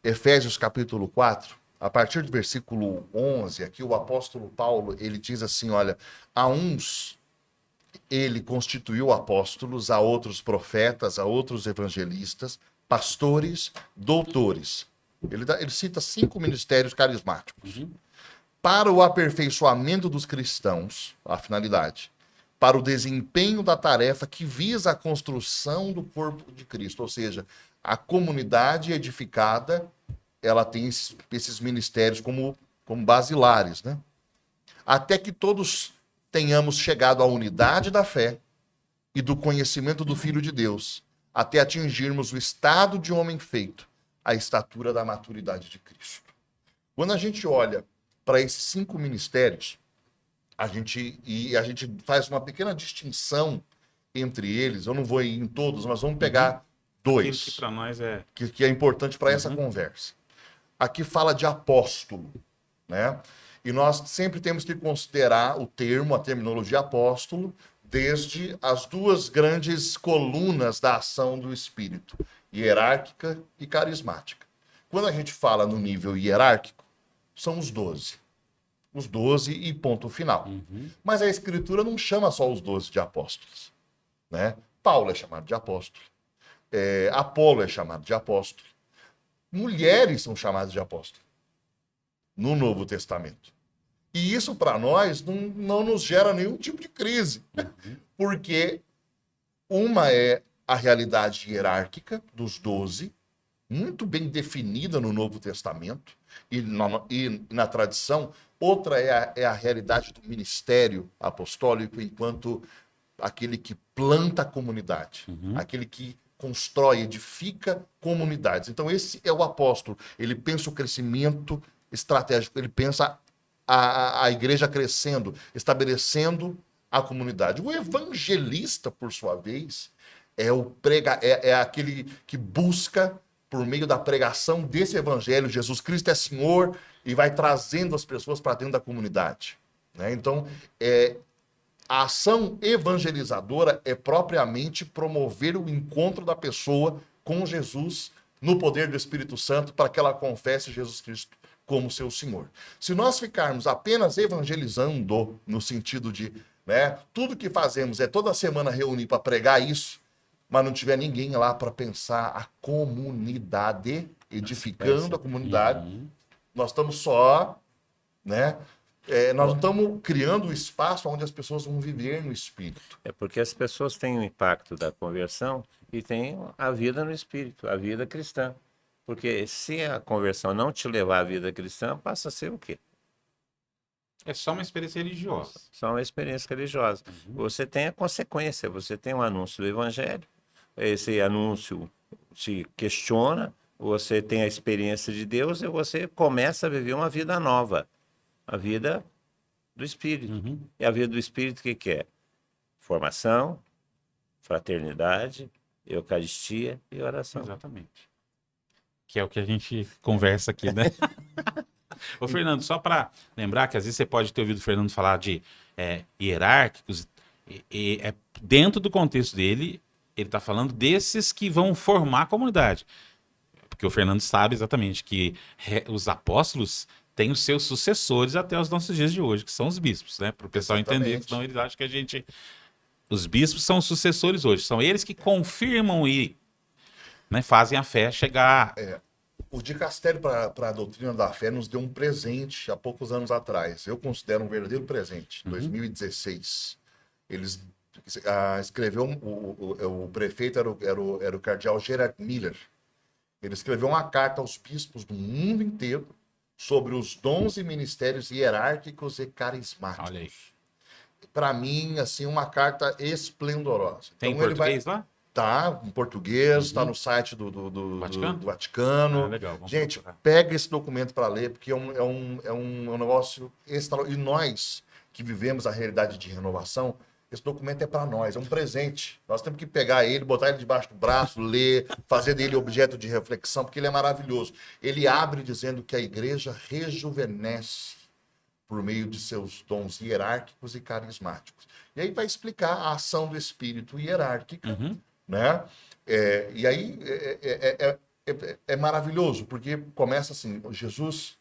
Efésios capítulo 4, a partir do versículo 11, aqui o apóstolo Paulo, ele diz assim, olha, a uns ele constituiu apóstolos, a outros profetas, a outros evangelistas, pastores, doutores. Ele cita 5 ministérios carismáticos. Para o aperfeiçoamento dos cristãos, a finalidade, para o desempenho da tarefa que visa a construção do corpo de Cristo, ou seja, a comunidade edificada, ela tem esses ministérios como basilares, né? Até que todos tenhamos chegado à unidade da fé e do conhecimento do Filho de Deus, até atingirmos o estado de homem feito, a estatura da maturidade de Cristo. Quando a gente olha para esses 5 ministérios, a gente faz uma pequena distinção entre eles. Eu não vou ir em todos, mas vamos pegar 2 que para nós que é importante para essa conversa. Aqui fala de apóstolo, né? E nós sempre temos que considerar o termo, a terminologia apóstolo, desde as 2 grandes colunas da ação do Espírito, hierárquica e carismática. Quando a gente fala no nível hierárquico, são os 12. Os 12 e ponto final. Mas a Escritura não chama só os 12 de apóstolos, né? Paulo é chamado de apóstolo. Apolo é chamado de apóstolo. Mulheres são chamadas de apóstolo no Novo Testamento. E isso, para nós, não nos gera nenhum tipo de crise. Porque uma é a realidade hierárquica dos 12, muito bem definida no Novo Testamento e na tradição. Outra é a realidade do ministério apostólico enquanto aquele que planta a comunidade, aquele que constrói, edifica comunidades. Então esse é o apóstolo. Ele pensa o crescimento estratégico, ele pensa a igreja crescendo, estabelecendo a comunidade. O evangelista, por sua vez, é aquele que busca, por meio da pregação desse evangelho, Jesus Cristo é Senhor, e vai trazendo as pessoas para dentro da comunidade, né? Então, a ação evangelizadora é propriamente promover o encontro da pessoa com Jesus no poder do Espírito Santo para que ela confesse Jesus Cristo como seu Senhor. Se nós ficarmos apenas evangelizando, no sentido de, né, tudo que fazemos é toda semana reunir para pregar isso, mas não tiver ninguém lá para pensar a comunidade, edificando a comunidade, nós estamos só, né? Nós não estamos criando um espaço onde as pessoas vão viver no Espírito. É porque as pessoas têm o impacto da conversão e têm a vida no Espírito, a vida cristã. Porque se a conversão não te levar à vida cristã, passa a ser o quê? É só uma experiência religiosa. Só uma experiência religiosa. Você tem a consequência, você tem um anúncio do Evangelho, esse anúncio te questiona, você tem a experiência de Deus e você começa a viver uma vida nova, a vida do Espírito. E a vida do Espírito o que que é? Formação, fraternidade, Eucaristia e oração. Exatamente. Que é o que a gente conversa aqui, né? Ô, Fernando, só para lembrar que às vezes você pode ter ouvido o Fernando falar de hierárquicos, dentro do contexto dele, ele está falando desses que vão formar a comunidade. Porque o Fernando sabe exatamente que os apóstolos têm os seus sucessores até os nossos dias de hoje, que são os bispos, né? Para o pessoal entender, senão eles acham que a gente... Os bispos são os sucessores hoje, são eles que confirmam e, né, fazem a fé chegar... O dicastério para a doutrina da fé nos deu um presente há poucos anos atrás. Eu considero um verdadeiro presente. Em 2016, eles escreveu, o prefeito era o cardeal Gerard Miller. Ele escreveu uma carta aos bispos do mundo inteiro sobre os dons e ministérios hierárquicos e carismáticos. Olha aí. Para mim, assim, uma carta esplendorosa. Tem então, em português lá? Tá, em português, está no site do Vaticano. Legal, gente, pega esse documento para ler, porque é um negócio extraordinário. E nós, que vivemos a realidade de renovação, esse documento é para nós, é um presente. Nós temos que pegar ele, botar ele debaixo do braço, ler, fazer dele objeto de reflexão, porque ele é maravilhoso. Ele abre dizendo que a igreja rejuvenesce por meio de seus dons hierárquicos e carismáticos. E aí vai explicar a ação do espírito hierárquica, né? E aí é maravilhoso, porque começa assim, Jesus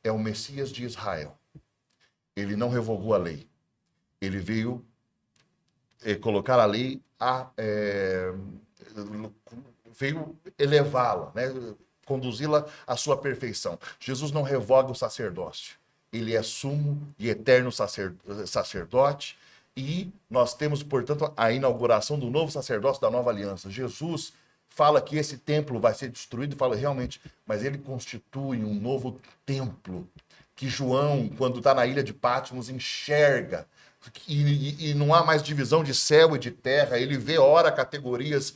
é o Messias de Israel. Ele não revogou a lei. Ele veio colocar a lei, veio elevá-la, né? Conduzi-la à sua perfeição. Jesus não revoga o sacerdócio. Ele é sumo e eterno sacerdote. E nós temos, portanto, a inauguração do novo sacerdócio da nova aliança. Jesus fala que esse templo vai ser destruído, fala realmente, mas ele constitui um novo templo que João, quando está na ilha de Patmos, enxerga. E não há mais divisão de céu e de terra. Ele vê ora categorias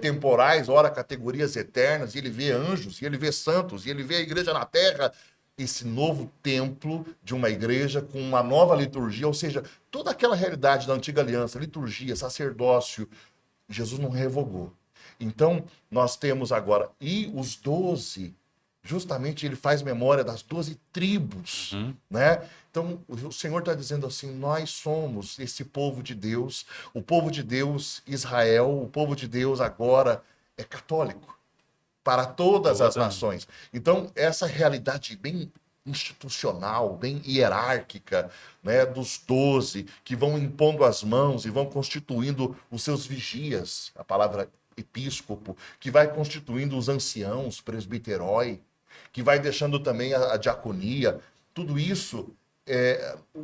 temporais, ora categorias eternas, e ele vê anjos, e ele vê santos, e ele vê a igreja na terra. Esse novo templo de uma igreja com uma nova liturgia, ou seja, toda aquela realidade da antiga aliança, liturgia, sacerdócio, Jesus não revogou. Então, nós temos agora, e os 12, justamente ele faz memória das 12 tribos, né? Então, o Senhor está dizendo assim, nós somos esse povo de Deus, o povo de Deus Israel, o povo de Deus agora é católico. Para todas as nações. Então, essa realidade bem institucional, bem hierárquica, né, dos 12, que vão impondo as mãos e vão constituindo os seus vigias, a palavra episcopo, que vai constituindo os anciãos, presbiterói, que vai deixando também a diaconia. Tudo isso,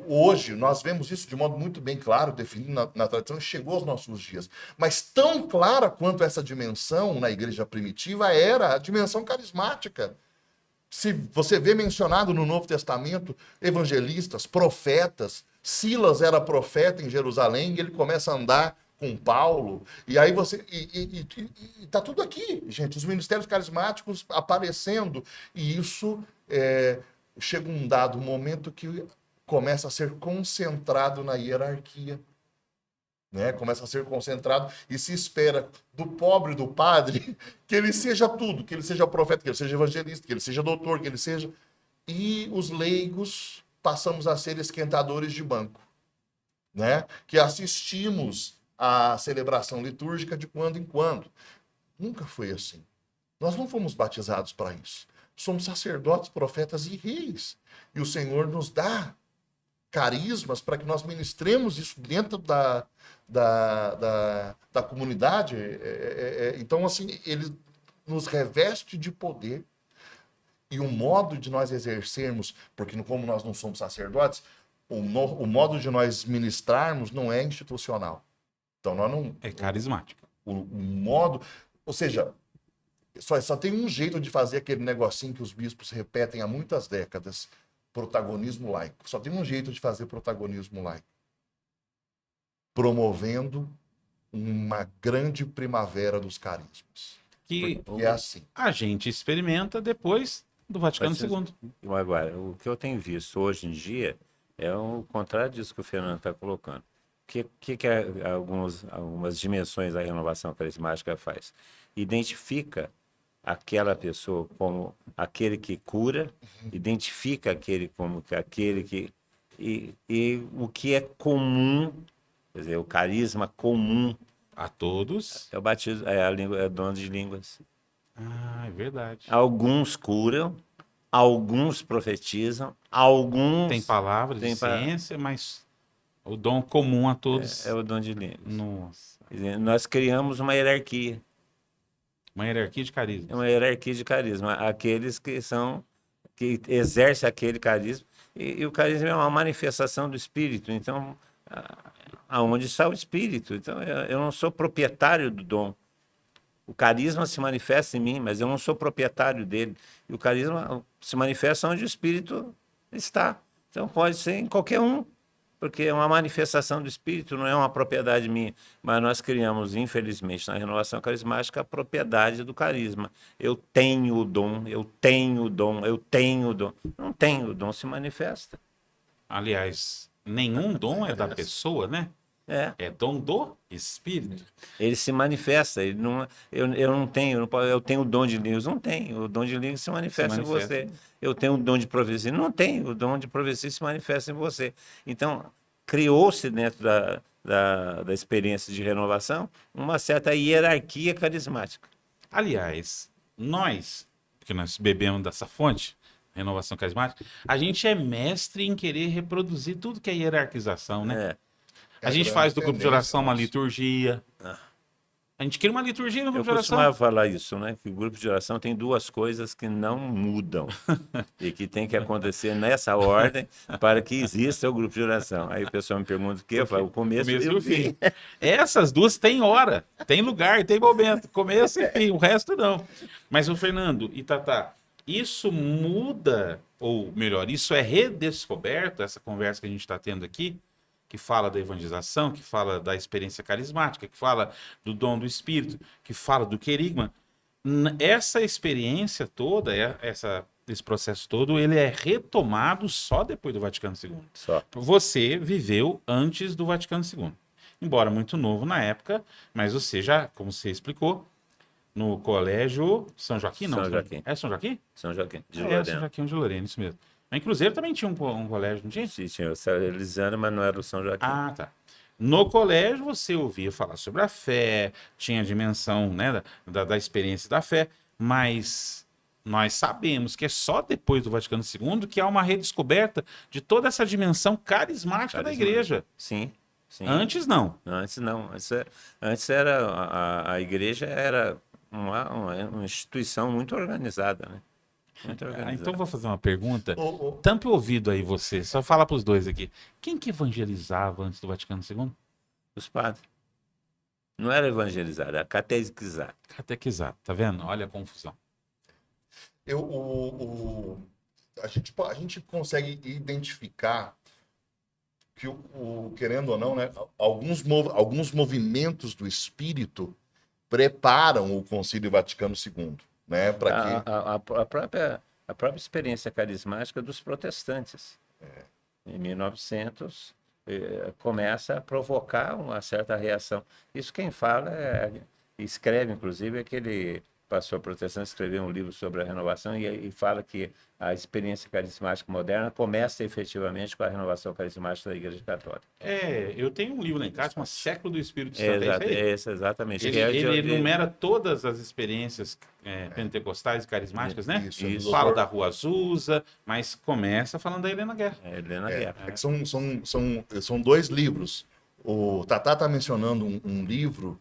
hoje, nós vemos isso de modo muito bem claro, definido na tradição, e chegou aos nossos dias. Mas tão clara quanto essa dimensão na igreja primitiva era a dimensão carismática. Se você vê mencionado no Novo Testamento, evangelistas, profetas, Silas era profeta em Jerusalém e ele começa a andar com Paulo, e aí você... E tá tudo aqui, gente, os ministérios carismáticos aparecendo, e isso... chega um dado momento que começa a ser concentrado na hierarquia, né? Começa a ser concentrado e se espera do pobre, do padre, que ele seja tudo, que ele seja profeta, que ele seja evangelista, que ele seja doutor, que ele seja... E os leigos passamos a ser esquentadores de banco, né? Que assistimos à celebração litúrgica de quando em quando. Nunca foi assim. Nós não fomos batizados para isso. somos sacerdotes, profetas e reis. E o Senhor nos dá carismas para que nós ministremos isso dentro da comunidade. Então, assim, ele nos reveste de poder e o modo de nós exercermos, porque como nós não somos sacerdotes, o modo de nós ministrarmos não é institucional. Então, nós não... É carismático. O modo... Ou seja, só tem um jeito de fazer aquele negocinho que os bispos repetem há muitas décadas, protagonismo laico. Só tem um jeito de fazer protagonismo laico. Promovendo uma grande primavera dos carismas. Que E é assim. a gente experimenta depois do Vaticano II. Agora, o que eu tenho visto hoje em dia é o contrário disso que o Fernando está colocando. O que algumas dimensões da renovação carismática faz? Identifica aquela pessoa como aquele que cura, identifica aquele como aquele que... E o que é comum, quer dizer, o carisma comum A todos. é o batismo, é a língua, é o dom de línguas. Ah, é verdade. Alguns curam, alguns profetizam, alguns... Tem palavras de ciência, mas o dom comum a todos. É o dom de línguas. Nossa. Quer dizer, nós criamos uma hierarquia. Uma hierarquia de carisma. É uma hierarquia de carisma. Aqueles que exercem aquele carisma. E o carisma é uma manifestação do Espírito. Então, aonde está o Espírito? Então, eu não sou proprietário do dom. O carisma se manifesta em mim, mas eu não sou proprietário dele. E o carisma se manifesta onde o Espírito está. Então, pode ser em qualquer um, porque é uma manifestação do Espírito, não é uma propriedade minha. Mas nós criamos, infelizmente, na renovação carismática, a propriedade do carisma. Eu tenho o dom, eu tenho o dom, eu tenho o dom. Não tenho, o dom se manifesta. Aliás, nenhum dom é da pessoa, né? É dom do Espírito. Ele se manifesta. Ele não, eu não tenho, eu tenho o dom de línguas. Não tenho. O dom de línguas se manifesta em você. Eu tenho o dom de profecia. Não tenho. O dom de profecia se manifesta em você. Então, criou-se dentro da experiência de renovação uma certa hierarquia carismática. Aliás, nós, porque nós bebemos dessa fonte, renovação carismática, a gente é mestre em querer reproduzir tudo que é hierarquização, né? A gente faz do grupo de oração uma liturgia. A gente cria uma liturgia no grupo de oração. Eu costumava falar isso, né? Que o grupo de oração tem duas coisas que não mudam e que tem que acontecer nessa ordem para que exista o grupo de oração. Aí o pessoal me pergunta o quê? Eu falo, o começo e o fim. Essas duas têm hora, tem lugar, tem momento. Começo e fim, o resto não. Mas o Fernando e Tatá, isso muda, ou melhor, isso é redescoberto, essa conversa que a gente está tendo aqui, que fala da evangelização, que fala da experiência carismática, que fala do dom do Espírito, que fala do querigma. Essa experiência toda, esse processo todo, ele é retomado só depois do Vaticano II. Só. Você viveu antes do Vaticano II. Embora muito novo na época, mas você já, como você explicou, no colégio São Joaquim, não? São Joaquim. É São Joaquim? São Joaquim de São Lorena. Joaquim de Lorena, isso mesmo. Em Cruzeiro também tinha um colégio, não tinha? Sim, tinha o Céu Elisana, mas não era o São Joaquim. Ah, tá. No colégio você ouvia falar sobre a fé, tinha a dimensão, né, da experiência da fé, mas nós sabemos que é só depois do Vaticano II que há uma redescoberta de toda essa dimensão carismática da igreja. Sim, sim. Antes não. Antes não. Antes era a igreja era uma instituição muito organizada, né? Muito organizada. Então vou fazer uma pergunta. Tampe o ouvido aí você, só fala para os dois aqui. Quem que evangelizava antes do Vaticano II? Os padres. Não era evangelizar, era catequizar. Catequizar, tá vendo? Olha a confusão. A gente consegue identificar que, querendo ou não, né, alguns movimentos do espírito preparam o Concílio Vaticano II. Né, para que... a própria experiência carismática dos protestantes. Em 1900, começa a provocar uma certa reação. Isso quem fala, escreve, inclusive, aquele pastor protestante, escreveu um livro sobre a renovação e fala que a experiência carismática moderna começa efetivamente com a renovação carismática da Igreja Católica. Eu tenho um livro lá em casa, um Século do Espírito Santo, é isso aí? Exatamente. Ele enumera todas as experiências pentecostais e carismáticas, né? Isso. Fala da Rua Azusa, mas começa falando da Helena Guerra. Helena Guerra. É que são dois livros. O Tatá está mencionando um livro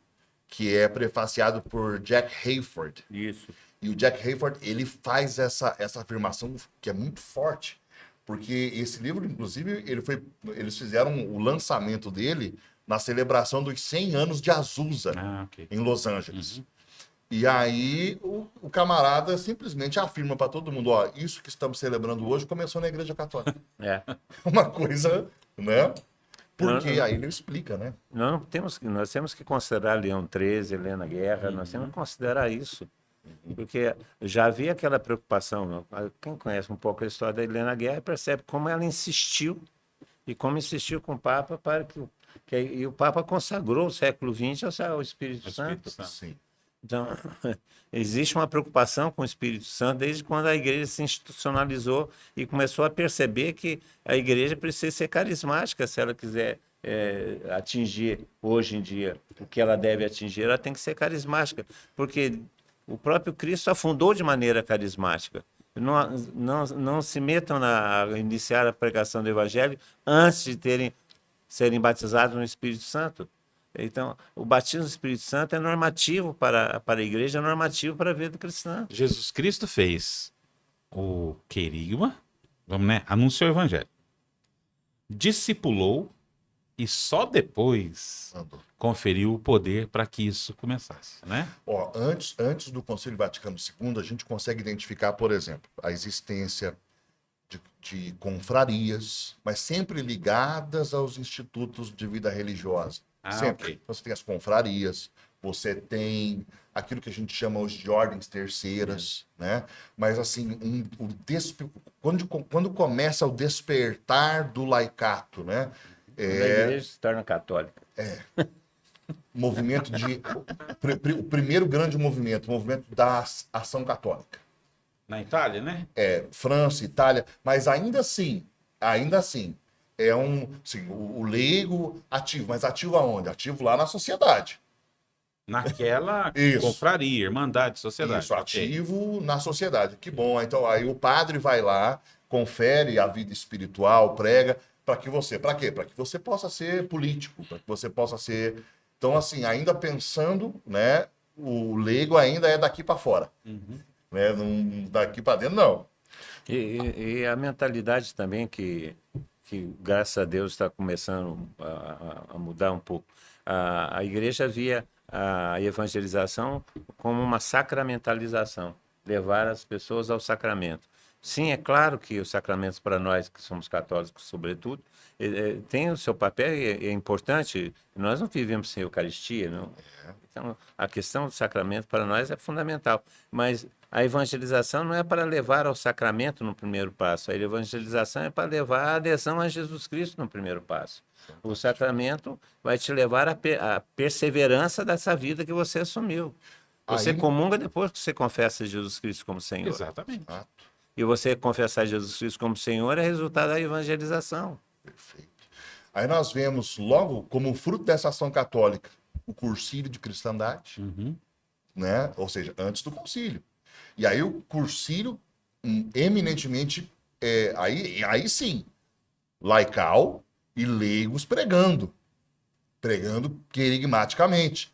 que é prefaciado por Jack Hayford. Isso. E o Jack Hayford, ele faz essa afirmação que é muito forte. Porque esse livro, inclusive, eles fizeram o lançamento dele na celebração dos 100 anos de Azusa, em Los Angeles. Uhum. E aí o camarada simplesmente afirma para todo mundo, ó, isso que estamos celebrando hoje começou na Igreja Católica. É. Uma coisa, né? Porque Não. aí ele explica, né? Nós temos que considerar Leão XIII, Helena Guerra, nós temos que considerar isso. Porque já havia aquela preocupação, quem conhece um pouco a história da Helena Guerra percebe como ela insistiu, e como insistiu com o Papa para e o Papa consagrou o século XX ao Espírito Santo. Sim. Então, existe uma preocupação com o Espírito Santo desde quando a igreja se institucionalizou e começou a perceber que a igreja precisa ser carismática se ela quiser atingir hoje em dia o que ela deve atingir, ela tem que ser carismática, porque o próprio Cristo afundou de maneira carismática. Não se metam a iniciar a pregação do Evangelho antes de serem batizados no Espírito Santo. Então, o batismo do Espírito Santo é normativo para a igreja, é normativo para a vida cristã. Jesus Cristo fez o querigma, anunciou o Evangelho, discipulou e só depois conferiu o poder para que isso começasse, né? Ó, antes do Concílio Vaticano II, a gente consegue identificar, por exemplo, a existência de confrarias, mas sempre ligadas aos institutos de vida religiosa. Sempre. Okay. Então, você tem as confrarias, você tem aquilo que a gente chama hoje de ordens terceiras, né? Mas, assim, quando começa o despertar do laicato, né? A igreja se torna católica. Movimento o primeiro grande movimento, o movimento da ação católica. Na Itália, né? França, Itália, mas ainda assim, é o leigo ativo, mas ativo aonde? Ativo lá na sociedade. Naquela confraria, irmandade, sociedade. Isso, ativo na sociedade. Que bom. Então, aí o padre vai lá, confere a vida espiritual, prega, para quê? Para que você possa ser político, para que você possa ser... Então, assim, ainda pensando, né, o leigo ainda é daqui para fora. Né? Não, daqui para dentro, não. E a mentalidade também que graças a Deus está começando a mudar um pouco. A igreja via a evangelização como uma sacramentalização, levar as pessoas ao sacramento. Sim, é claro que os sacramentos para nós, que somos católicos sobretudo, tem o seu papel e é importante. Nós não vivemos sem Eucaristia, não. Então, a questão do sacramento para nós é fundamental, mas a evangelização não é para levar ao sacramento no primeiro passo, a evangelização é para levar a adesão a Jesus Cristo no primeiro passo. O sacramento vai te levar à perseverança dessa vida que você assumiu. Você comunga depois que você confessa Jesus Cristo como Senhor. Exatamente. E você confessar Jesus Cristo como Senhor é resultado da evangelização. Perfeito. Aí nós vemos logo como fruto dessa ação católica o Cursílio de Cristandade, né? Ou seja, antes do concílio. E aí o Cursílio eminentemente, aí sim, laical e leigos pregando querigmaticamente.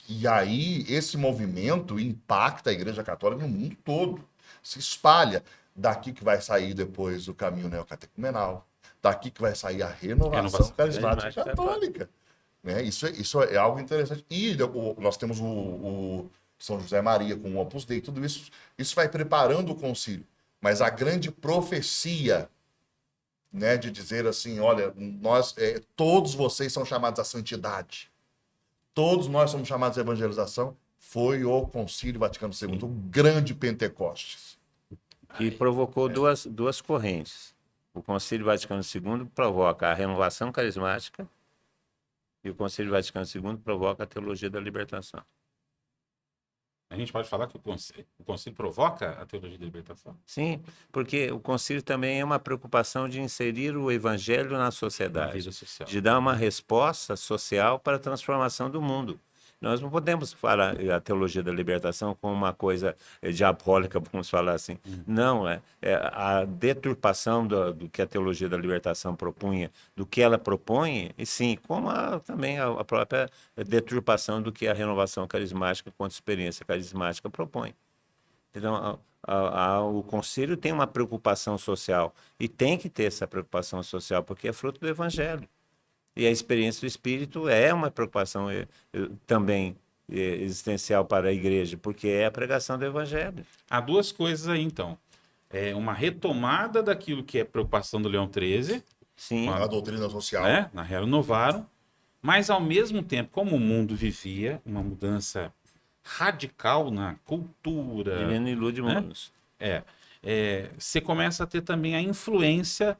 E aí esse movimento impacta a Igreja Católica no mundo todo, se espalha. Daqui que vai sair depois o caminho neocatecumenal, daqui que vai sair a renovação carismática católica. Né? Isso é algo interessante. E nós temos o São José Maria com o Opus Dei, tudo isso vai preparando o concílio. Mas a grande profecia, né, de dizer assim, olha, todos vocês são chamados à santidade, todos nós somos chamados à evangelização, foi o Concílio Vaticano II, o grande Pentecostes. E provocou duas correntes. O Concílio Vaticano II provoca a renovação carismática e o Concílio Vaticano II provoca a teologia da libertação. A gente pode falar que o concílio provoca a teologia da libertação? Sim, porque o concílio também é uma preocupação de inserir o evangelho na Na sociedade, vida social. de dar uma resposta social para a transformação do mundo. Nós não podemos falar a teologia da libertação como uma coisa diabólica, vamos falar assim. Não, é a deturpação do que a teologia da libertação propunha, do que ela propõe, e sim, como também a própria deturpação do que a renovação carismática quanto experiência carismática propõe. Então, o conselho tem uma preocupação social e tem que ter essa preocupação social porque é fruto do evangelho. E a experiência do Espírito é uma preocupação também existencial para a igreja, porque é a pregação do evangelho. Há duas coisas aí, então. É uma retomada daquilo que é preocupação do Leão XIII, Sim, A doutrina social. né? Na Rerum Novarum, mas ao mesmo tempo, como o mundo vivia uma mudança radical na cultura, Divino Ilude Munus. você começa a ter também a influência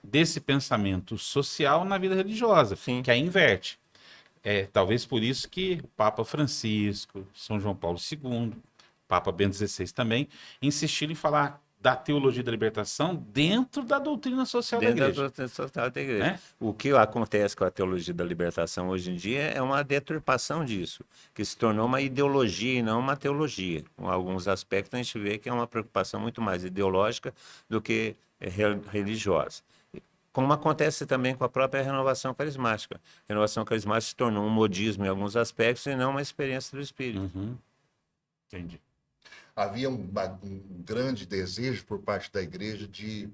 desse pensamento social na vida religiosa, Sim. que aí inverte. Talvez por isso que o Papa Francisco, São João Paulo II, Papa Bento XVI também, insistiram em falar da teologia da libertação dentro da doutrina social da Dentro da igreja. doutrina social da igreja. Né? O que acontece com a teologia da libertação hoje em dia é uma deturpação disso, que se tornou uma ideologia e não uma teologia. Com alguns aspectos a gente vê que é uma preocupação muito mais ideológica do que religiosa. Como acontece também com a própria renovação carismática. A renovação carismática se tornou um modismo em alguns aspectos e não uma experiência do Espírito. Uhum. Entendi. Havia um grande desejo por parte da igreja de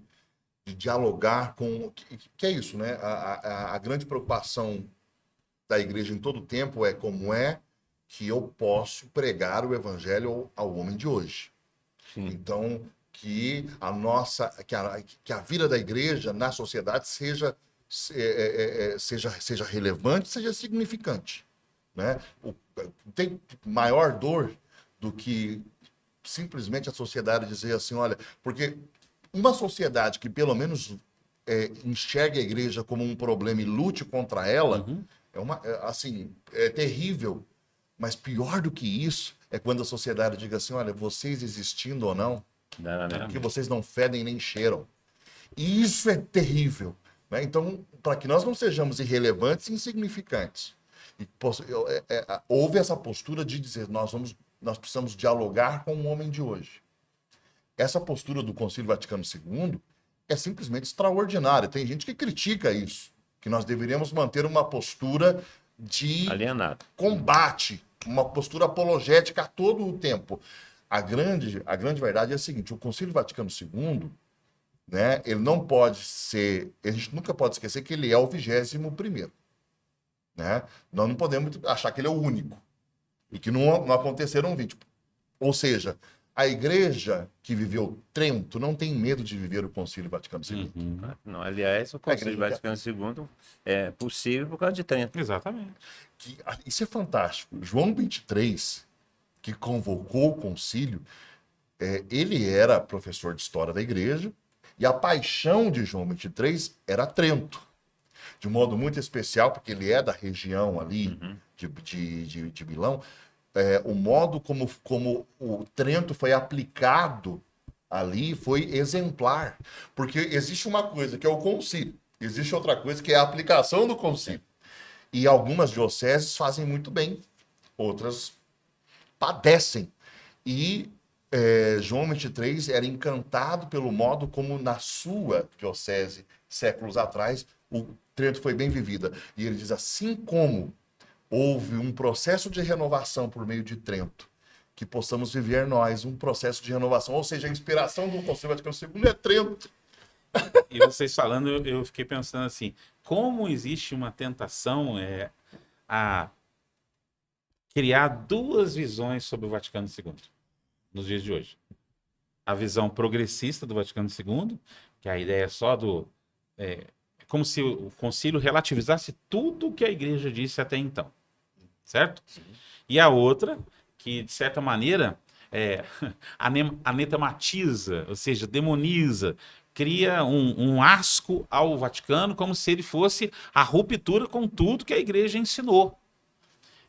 dialogar com... Que é isso, né? A grande preocupação da igreja em todo o tempo é como é que eu posso pregar o evangelho ao homem de hoje. Sim. Então, que a vida da igreja na sociedade seja relevante, seja significante, né? Tem maior dor do que simplesmente a sociedade dizer assim, olha, porque uma sociedade que pelo menos enxergue a igreja como um problema e lute contra ela, é terrível. Mas pior do que isso é quando a sociedade diga assim, olha, vocês existindo ou não, porque vocês não fedem nem cheiram. E isso é terrível, né? Então, para que nós não sejamos irrelevantes e insignificantes, houve essa postura de dizer, nós precisamos dialogar com o homem de hoje. Essa postura do Concílio Vaticano II é simplesmente extraordinária. Tem gente que critica isso, que nós deveríamos manter uma postura de alienado, combate, uma postura apologética a todo o tempo. A grande verdade é a seguinte, o Concílio Vaticano II, né, ele não pode ser, a gente nunca pode esquecer que ele é o 21º, né? Nós não podemos achar que ele é o único e que não aconteceram 20. Ou seja, a igreja que viveu Trento não tem medo de viver o Concílio Vaticano II. Uhum. Não, aliás, o Concílio Vaticano II é possível por causa de Trento. Exatamente. Isso é fantástico. João XXIII, que convocou o concílio, ele era professor de história da igreja e a paixão de João XXIII era Trento. De um modo muito especial, porque ele é da região ali de Milão, o modo como o Trento foi aplicado ali foi exemplar. Porque existe uma coisa que é o concílio, existe outra coisa que é a aplicação do concílio. E algumas dioceses fazem muito bem, outras padecem. E João XXIII era encantado pelo modo como na sua diocese, séculos atrás, o Trento foi bem vivida. E ele diz, assim como houve um processo de renovação por meio de Trento, que possamos viver nós um processo de renovação. Ou seja, a inspiração do Concílio Vaticano II é Trento. E vocês falando, eu fiquei pensando assim, como existe uma tentação a criar duas visões sobre o Vaticano II nos dias de hoje. A visão progressista do Vaticano II, que a ideia é só como se o concílio relativizasse tudo o que a igreja disse até então. Certo? Sim. E a outra, que de certa maneira anetematiza, ou seja, demoniza, cria um asco ao Vaticano como se ele fosse a ruptura com tudo que a igreja ensinou.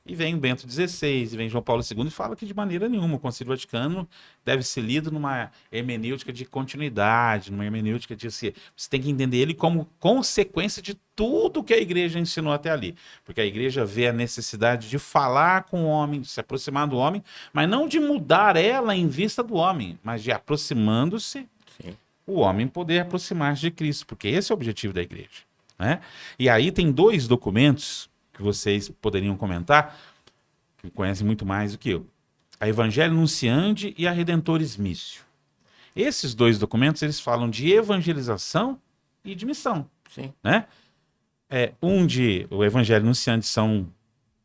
E vem o Bento XVI, e vem João Paulo II e fala que de maneira nenhuma o Concílio Vaticano deve ser lido numa hermenêutica de continuidade, numa hermenêutica de você tem que entender ele como consequência de tudo que a igreja ensinou até ali. Porque a igreja vê a necessidade de falar com o homem, de se aproximar do homem, mas não de mudar ela em vista do homem, mas de aproximando-se, Sim. o homem poder aproximar-se de Cristo, porque esse é o objetivo da igreja, né? E aí tem 2 documentos que vocês poderiam comentar, que conhecem muito mais do que eu. A Evangelho Nunciandi e a Redentores Missio. Esses 2 documentos, eles falam de evangelização e de missão, Sim. né? O Evangelho Nunciandi São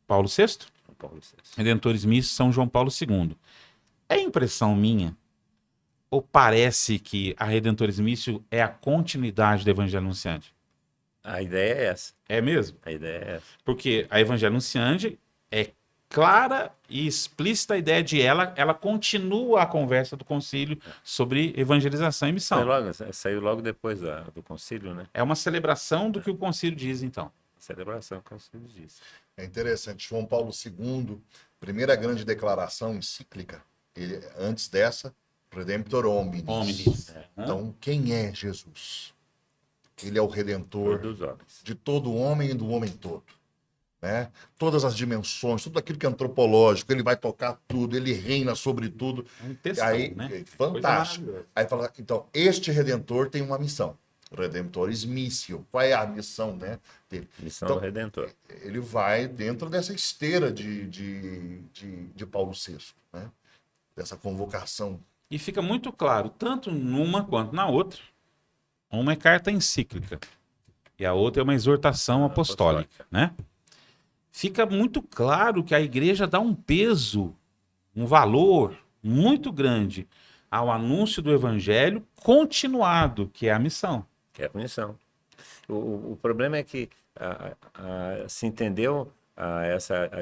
Paulo VI, São Paulo VI. Redentores Missio São João Paulo II. É impressão minha, ou parece que a Redentores Missio é a continuidade do Evangelho Nunciandi? A ideia é essa. É mesmo? A ideia é essa. Porque a Evangelho Nunciandi é clara e explícita a ideia de ela continua a conversa do concílio sobre evangelização e missão. Saiu logo depois do concílio, né? É uma celebração do que o concílio diz, então. Celebração que o concílio diz. É interessante, João Paulo II, primeira grande declaração encíclica, ele, antes dessa, Redemptor Hominis. Hominis. Então, quem é Jesus? Ele é o Redentor Dos homens. de todo homem e do homem todo. Né? Todas as dimensões, tudo aquilo que é antropológico, ele vai tocar tudo, ele reina sobre tudo. É um textão, Aí, né? fantástico. Coisa Aí fala, então, este Redentor tem uma missão. Redemptoris Missio. Qual é a missão, né, dele? Missão Então, do Redentor. ele vai dentro dessa esteira de Paulo VI, né? Dessa convocação. E fica muito claro, tanto numa quanto na outra, uma é carta encíclica e a outra é uma exortação apostólica, né? Fica muito claro que a igreja dá um peso, um valor muito grande ao anúncio do evangelho continuado, que é a missão. Que é a missão. O problema é que se entendeu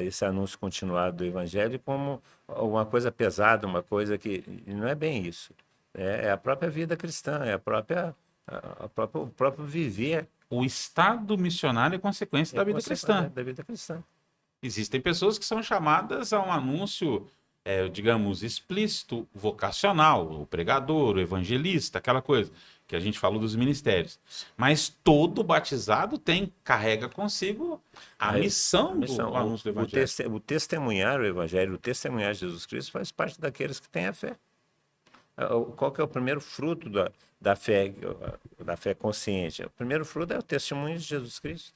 esse anúncio continuado do evangelho como uma coisa pesada, uma coisa que e não é bem isso. É a própria vida cristã, é o próprio viver. O estado missionário é consequência da vida cristã. Da vida cristã. Existem pessoas que são chamadas a um anúncio, digamos, explícito, vocacional, o pregador, o evangelista, aquela coisa que a gente falou dos ministérios. Mas todo batizado carrega consigo a missão do anúncio do evangelho. O testemunhar o evangelho, o testemunhar Jesus Cristo faz parte daqueles que têm a fé. Qual que é o primeiro fruto da fé consciente? O primeiro fruto é o testemunho de Jesus Cristo.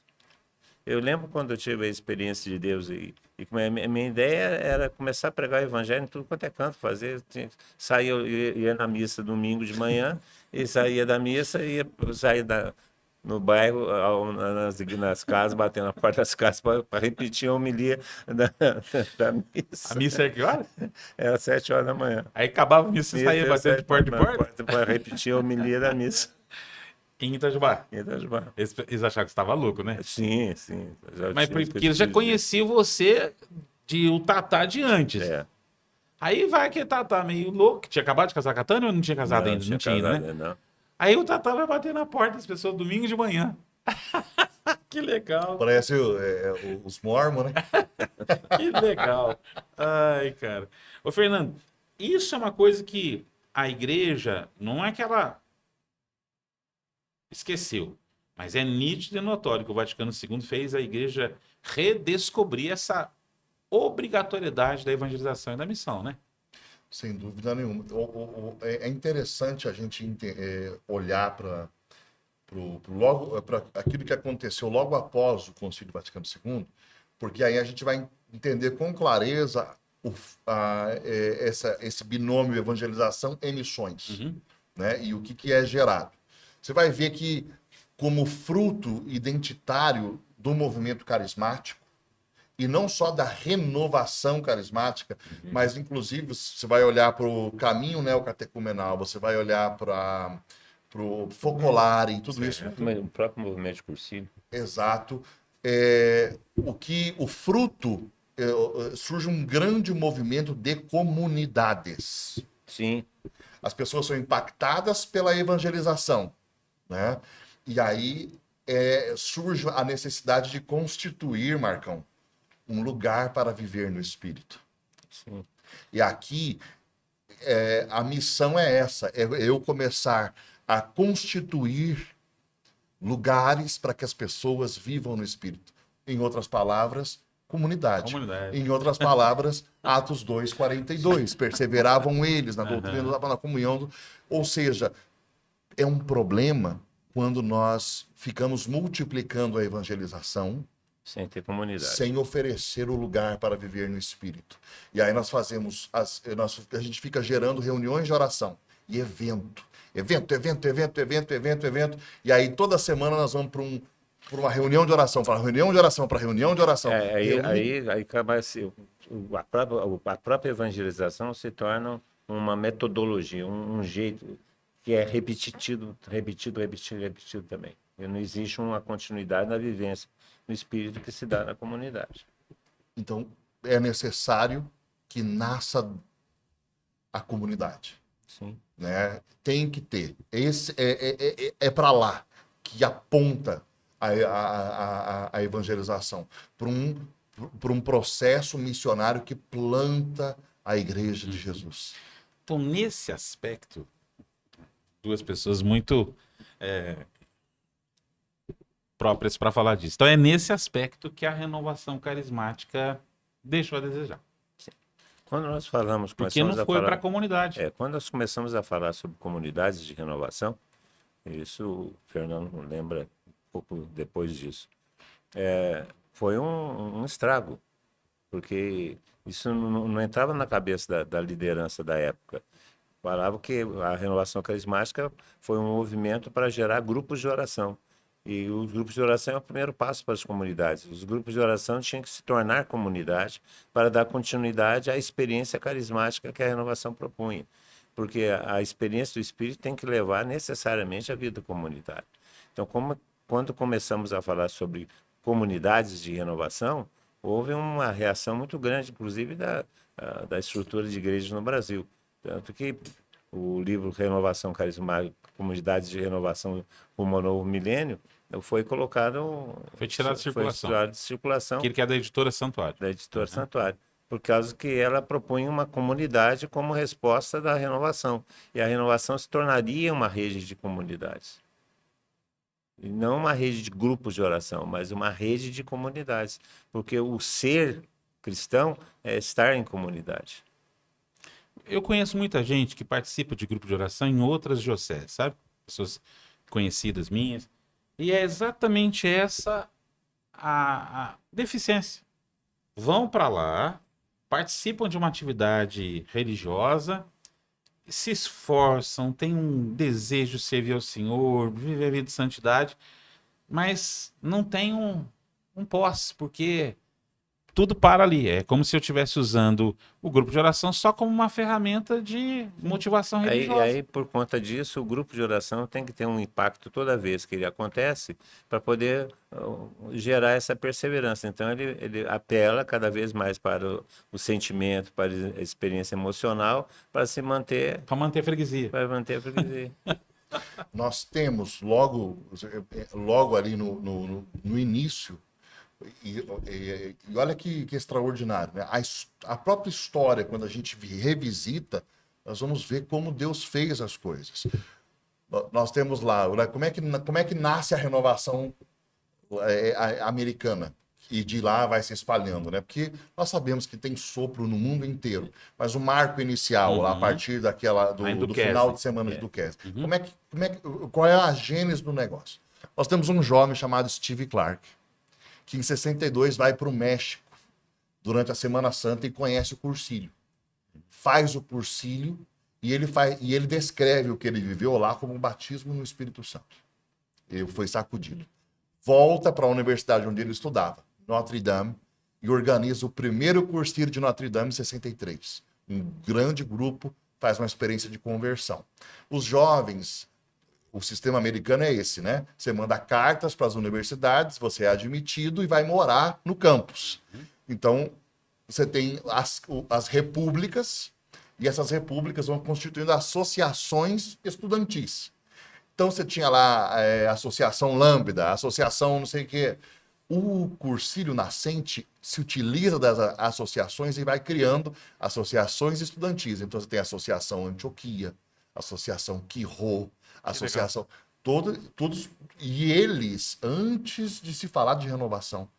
Eu lembro quando eu tive a experiência de Deus e a minha ideia era começar a pregar o evangelho em tudo quanto é canto, ia na missa domingo de manhã e saía da missa e saía no bairro, nas casas, batendo na porta das casas para repetir a homilia da missa. A missa é que hora? Era 7 horas da manhã. Aí acabava a missa e saía batendo de porta em porta? Para repetir a homilia da missa. Em Itajubá. Em Itajubá. Eles acharam que você estava louco, né? Sim. Mas porque eles já conheciam você de o Tatá de antes. É. Aí vai que Tatá meio louco, tinha acabado de casar com a Tânia ou não tinha casado ainda? Não tinha, casado, né? Não. Aí o Tatá vai bater na porta das pessoas domingo de manhã. Que legal. Parece os mormons, né? Que legal. Ai, cara. Ô, Fernando, isso é uma coisa que a igreja, não é que ela esqueceu, mas é nítido e notório que o Vaticano II fez a igreja redescobrir essa obrigatoriedade da evangelização e da missão, né? Sem dúvida nenhuma. É interessante a gente olhar para aquilo que aconteceu logo após o Concílio Vaticano II, porque aí a gente vai entender com clareza esse binômio evangelização e missões, né? E o que é gerado. Você vai ver que, como fruto identitário do movimento carismático, e não só da renovação carismática, mas, inclusive, você vai olhar para o caminho neocatecumenal, você vai olhar para o focolare e tudo isso. O próprio movimento de cursilho. Exato. O fruto, surge um grande movimento de comunidades. Sim. As pessoas são impactadas pela evangelização, né? E aí surge a necessidade de constituir, Marcão, um lugar para viver no Espírito. Sim. E aqui, a missão é essa, é eu começar a constituir lugares para que as pessoas vivam no Espírito. Em outras palavras, comunidade. Em outras palavras, Atos 2:42. Perseveravam eles na doutrina, na comunhão. Ou seja, é um problema quando nós ficamos multiplicando a evangelização Sem ter comunidade. sem oferecer o lugar para viver no Espírito. E aí nós fazemos, a gente fica gerando reuniões de oração e evento. Evento. E aí toda semana nós vamos para uma reunião de oração, para reunião de oração, para reunião de oração. Aí acaba a própria evangelização se torna uma metodologia, um jeito que é repetido também. E não existe uma continuidade na vivência no espírito que se dá na comunidade. Então, é necessário que nasça a comunidade. Sim. Né? Tem que ter. Esse é para lá que aponta a evangelização, para um processo missionário que planta a igreja de Jesus. Então, nesse aspecto, duas pessoas muito próprias para falar disso. Então, é nesse aspecto que a renovação carismática deixou a desejar. Quando nós falamos... Porque não foi para a comunidade. Quando nós começamos a falar sobre comunidades de renovação, isso o Fernando lembra um pouco depois disso, foi um estrago, porque isso não entrava na cabeça da liderança da época. Falava que a renovação carismática foi um movimento para gerar grupos de oração. E os grupos de oração é o primeiro passo para as comunidades. Os grupos de oração tinham que se tornar comunidade para dar continuidade à experiência carismática que a renovação propunha. Porque a experiência do Espírito tem que levar necessariamente à vida comunitária. Então, quando começamos a falar sobre comunidades de renovação, houve uma reação muito grande, inclusive da estrutura de igrejas no Brasil. Tanto que o livro Renovação Carismática, Comunidades de Renovação Rumo ao Novo Milênio, foi colocado... Foi tirado de circulação. Foi tirado de circulação. Aquele que é da editora Santuário. Da editora Santuário. Por causa que ela propunha uma comunidade como resposta da renovação. E a renovação se tornaria uma rede de comunidades. E não uma rede de grupos de oração, mas uma rede de comunidades. Porque o ser cristão é estar em comunidade. Eu conheço muita gente que participa de grupo de oração em outras dioceses, sabe? Pessoas conhecidas minhas. E é exatamente essa a deficiência. Vão para lá, participam de uma atividade religiosa, se esforçam, têm um desejo de servir ao Senhor, viver a vida de santidade, mas não tem um posse, porque tudo para ali. É como se eu estivesse usando o grupo de oração só como uma ferramenta de motivação religiosa. Aí, por conta disso, o grupo de oração tem que ter um impacto toda vez que ele acontece para poder gerar essa perseverança. Então, ele apela cada vez mais para o sentimento, para a experiência emocional, para se manter... Para manter a freguesia. Para manter a freguesia. Nós temos, logo ali no início, e olha que extraordinário, né? A própria história, quando a gente revisita, nós vamos ver como Deus fez as coisas. Nós temos lá, como é que nasce a renovação americana? E de lá vai se espalhando, né? Porque nós sabemos que tem sopro no mundo inteiro, mas o marco inicial, lá, a partir do final de semana de Duquesne, qual é a gênese do negócio? Nós temos um jovem chamado Steve Clark, que em 62 vai para o México durante a Semana Santa e conhece o cursilho. Faz o cursilho e ele descreve o que ele viveu lá como um batismo no Espírito Santo. Ele foi sacudido. Volta para a universidade onde ele estudava, Notre Dame, e organiza o primeiro cursilho de Notre Dame em 63. Um grande grupo faz uma experiência de conversão. Os jovens... O sistema americano é esse, né? Você manda cartas para as universidades, você é admitido e vai morar no campus. Então, você tem as repúblicas, e essas repúblicas vão constituindo associações estudantis. Então, você tinha lá a Associação Lambda, a Associação não sei o quê. O Cursilho Nascente se utiliza das associações e vai criando associações estudantis. Então, você tem a Associação Antioquia, a Associação Quirô, a Associação... Todos... E eles, antes de se falar de renovação,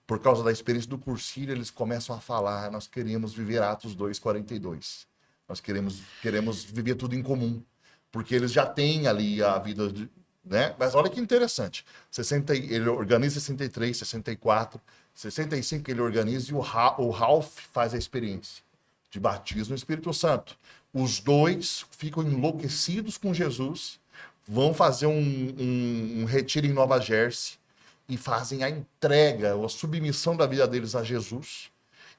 por causa da experiência do Cursilho, eles começam a falar: nós queremos viver Atos 2:42. Nós queremos viver tudo em comum. Porque eles já têm ali a vida... Né? Mas olha que interessante. Ele organiza 63, 64, 65 ele organiza, e o Ralph faz a experiência de batismo no Espírito Santo. Os dois ficam enlouquecidos com Jesus, vão fazer um retiro em Nova Jersey e fazem a entrega, a submissão da vida deles a Jesus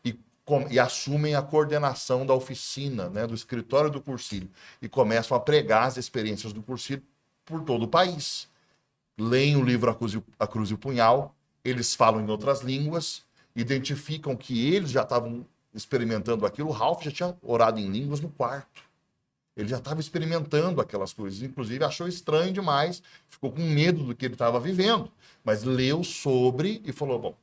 e assumem a coordenação da oficina, né, do escritório do Cursilho, e começam a pregar as experiências do Cursilho por todo o país. Leem o livro A Cruz e o Punhal, eles falam em outras línguas, identificam que eles já estavam experimentando aquilo. O Ralph já tinha orado em línguas no quarto. Ele já estava experimentando aquelas coisas. Inclusive, achou estranho demais, ficou com medo do que ele estava vivendo. Mas leu sobre e falou, bom,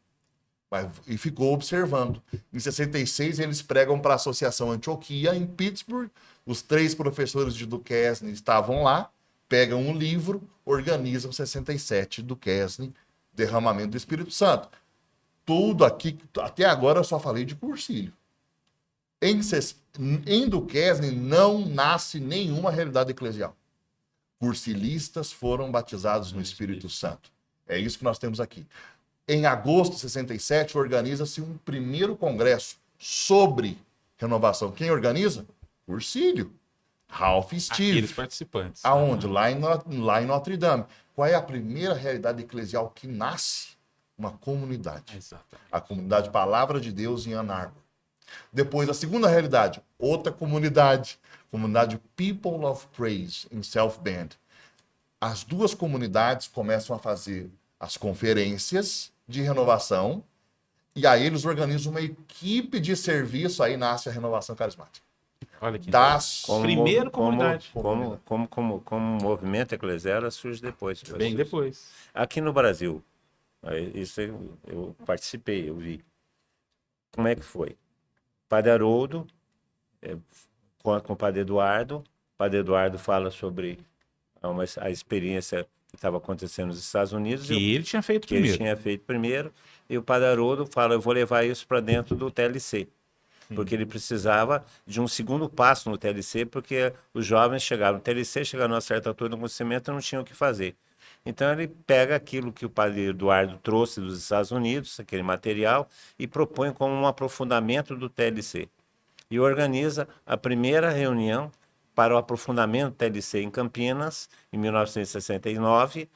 e ficou observando. Em 66, eles pregam para a Associação Antioquia, em Pittsburgh. Os 3 professores de Duquesne estavam lá, pegam um livro, organizam 67 do Duquesne, derramamento do Espírito Santo. Tudo aqui, até agora eu só falei de Cursilho. Em Duquesne não nasce nenhuma realidade eclesial. Cursilistas foram batizados no Espírito Santo. É isso que nós temos aqui. Em agosto de 67, organiza-se um primeiro congresso sobre renovação. Quem organiza? Cursilho. Ralph Steve. Aqueles participantes. Aonde? Lá em Notre Dame. Qual é a primeira realidade eclesial que nasce? Uma comunidade. Exatamente. A comunidade Palavra de Deus em Ann Arbor. Depois, a segunda realidade, outra comunidade. Comunidade People of Praise, em South Bend. As duas comunidades começam a fazer as conferências de renovação, e aí eles organizam uma equipe de serviço, aí nasce a renovação carismática. Olha que Primeiro comunidade. Como movimento eclesial surge depois. Bem depois. Aqui no Brasil, isso eu participei, eu vi. Como é que foi? Padre Haroldo, com o Padre Eduardo. O Padre Eduardo fala sobre a experiência que estava acontecendo nos Estados Unidos. Que ele tinha feito que primeiro. ele tinha feito primeiro. E o Padre Haroldo fala, eu vou levar isso para dentro do TLC. Porque ele precisava de um segundo passo no TLC, porque os jovens chegaram no TLC, chegaram a uma certa altura do conhecimento e não tinham o que fazer. Então ele pega aquilo que o Padre Eduardo trouxe dos Estados Unidos, aquele material, e propõe como um aprofundamento do TLC. E organiza a primeira reunião para o aprofundamento do TLC em Campinas, em 1969,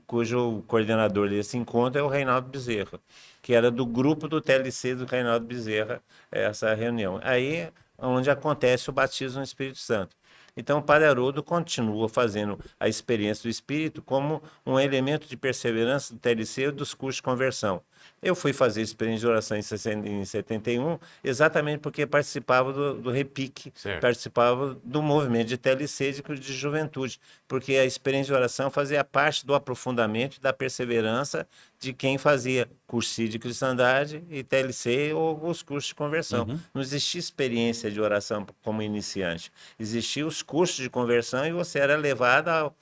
cujo coordenador desse encontro é o Reinaldo Bezerra, que era do grupo do TLC do Reinaldo Bezerra, essa reunião. Aí é onde acontece o batismo no Espírito Santo. Então, o Padre Haroldo continua fazendo a experiência do Espírito como um elemento de perseverança do TLC e dos cursos de conversão. Eu fui fazer experiência de oração em 71, exatamente porque participava do REPIC, certo. Participava do movimento de TLC de juventude, porque a experiência de oração fazia parte do aprofundamento e da perseverança de quem fazia curso de cristandade e TLC ou os cursos de conversão. Uhum. Não existia experiência de oração como iniciante. Existiam os cursos de conversão e você era levado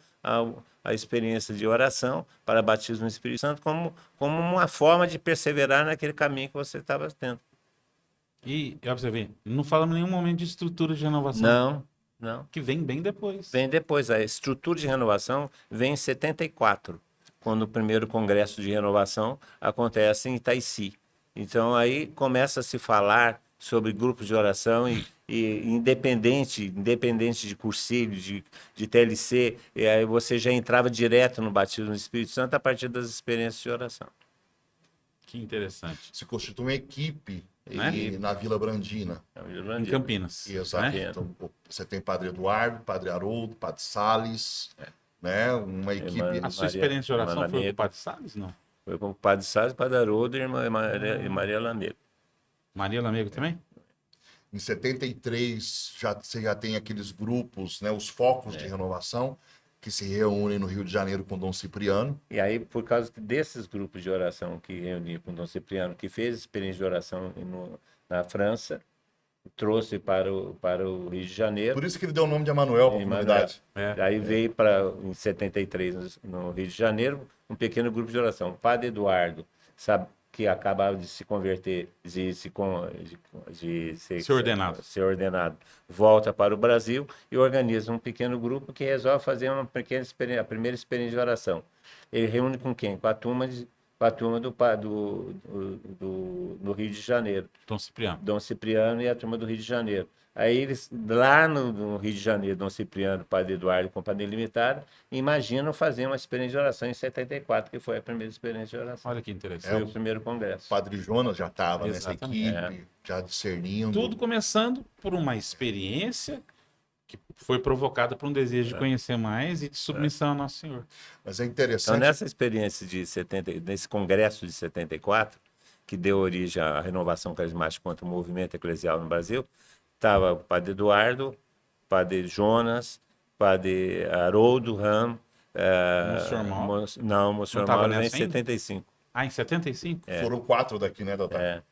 a experiência de oração para batismo no Espírito Santo como uma forma de perseverar naquele caminho que você estava tendo. E, ó, pra você ver, não falamos em nenhum momento de estrutura de renovação. Não. Que vem bem depois. Vem depois. A estrutura de renovação vem em 74, quando o primeiro congresso de renovação acontece em Itaici. Então aí começa a se falar sobre grupos de oração e independente de cursilho, de TLC, e aí você já entrava direto no batismo do Espírito Santo a partir das experiências de oração. Que interessante. Se constitui uma equipe Né? na Vila Brandina. Em Campinas. Exato. Né? Então, você tem Padre Eduardo, Padre Haroldo, Padre Salles, né? Uma equipe... A sua experiência de oração foi com o Padre Salles, não? Foi com o Padre Salles, Padre Haroldo e Maria Lamego. Maria Lamego também? Em 73, você já tem aqueles grupos, né, os focos de renovação. que se reúnem no Rio de Janeiro com Dom Cipriano. E aí, por causa desses grupos de oração que reuniam com Dom Cipriano, que fez experiência de oração na França, trouxe para o Rio de Janeiro. Por isso que ele deu o nome de Emanuel para a comunidade. Aí veio em 73, no Rio de Janeiro, um pequeno grupo de oração. O padre Eduardo, sabe, que acabava de se converter, de ser ordenado, volta para o Brasil e organiza um pequeno grupo que resolve fazer a primeira experiência de oração. Ele reúne com quem? Com a turma do Rio de Janeiro. Dom Cipriano e a turma do Rio de Janeiro. Aí eles, lá no Rio de Janeiro, Dom Cipriano, Padre Eduardo e Companhia Limitada, imaginam fazer uma experiência de oração em 74, que foi a primeira experiência de oração. Olha que interessante. Foi o primeiro congresso. O Padre Jonas já estava nessa Exatamente. equipe, já discernindo. Tudo começando por uma experiência que foi provocada por um desejo de conhecer mais e de submissão ao Nosso Senhor. Mas é interessante. Então, nessa experiência nesse congresso de 74, que deu origem à renovação carismática contra o movimento eclesial no Brasil, estava o Padre Eduardo, Padre Jonas, Padre Haroldo Ram, Monsenhor Mauro? Não, Monsenhor Mauro veio em 75. Ah, em 75? Foram 4 daqui, né, doutor?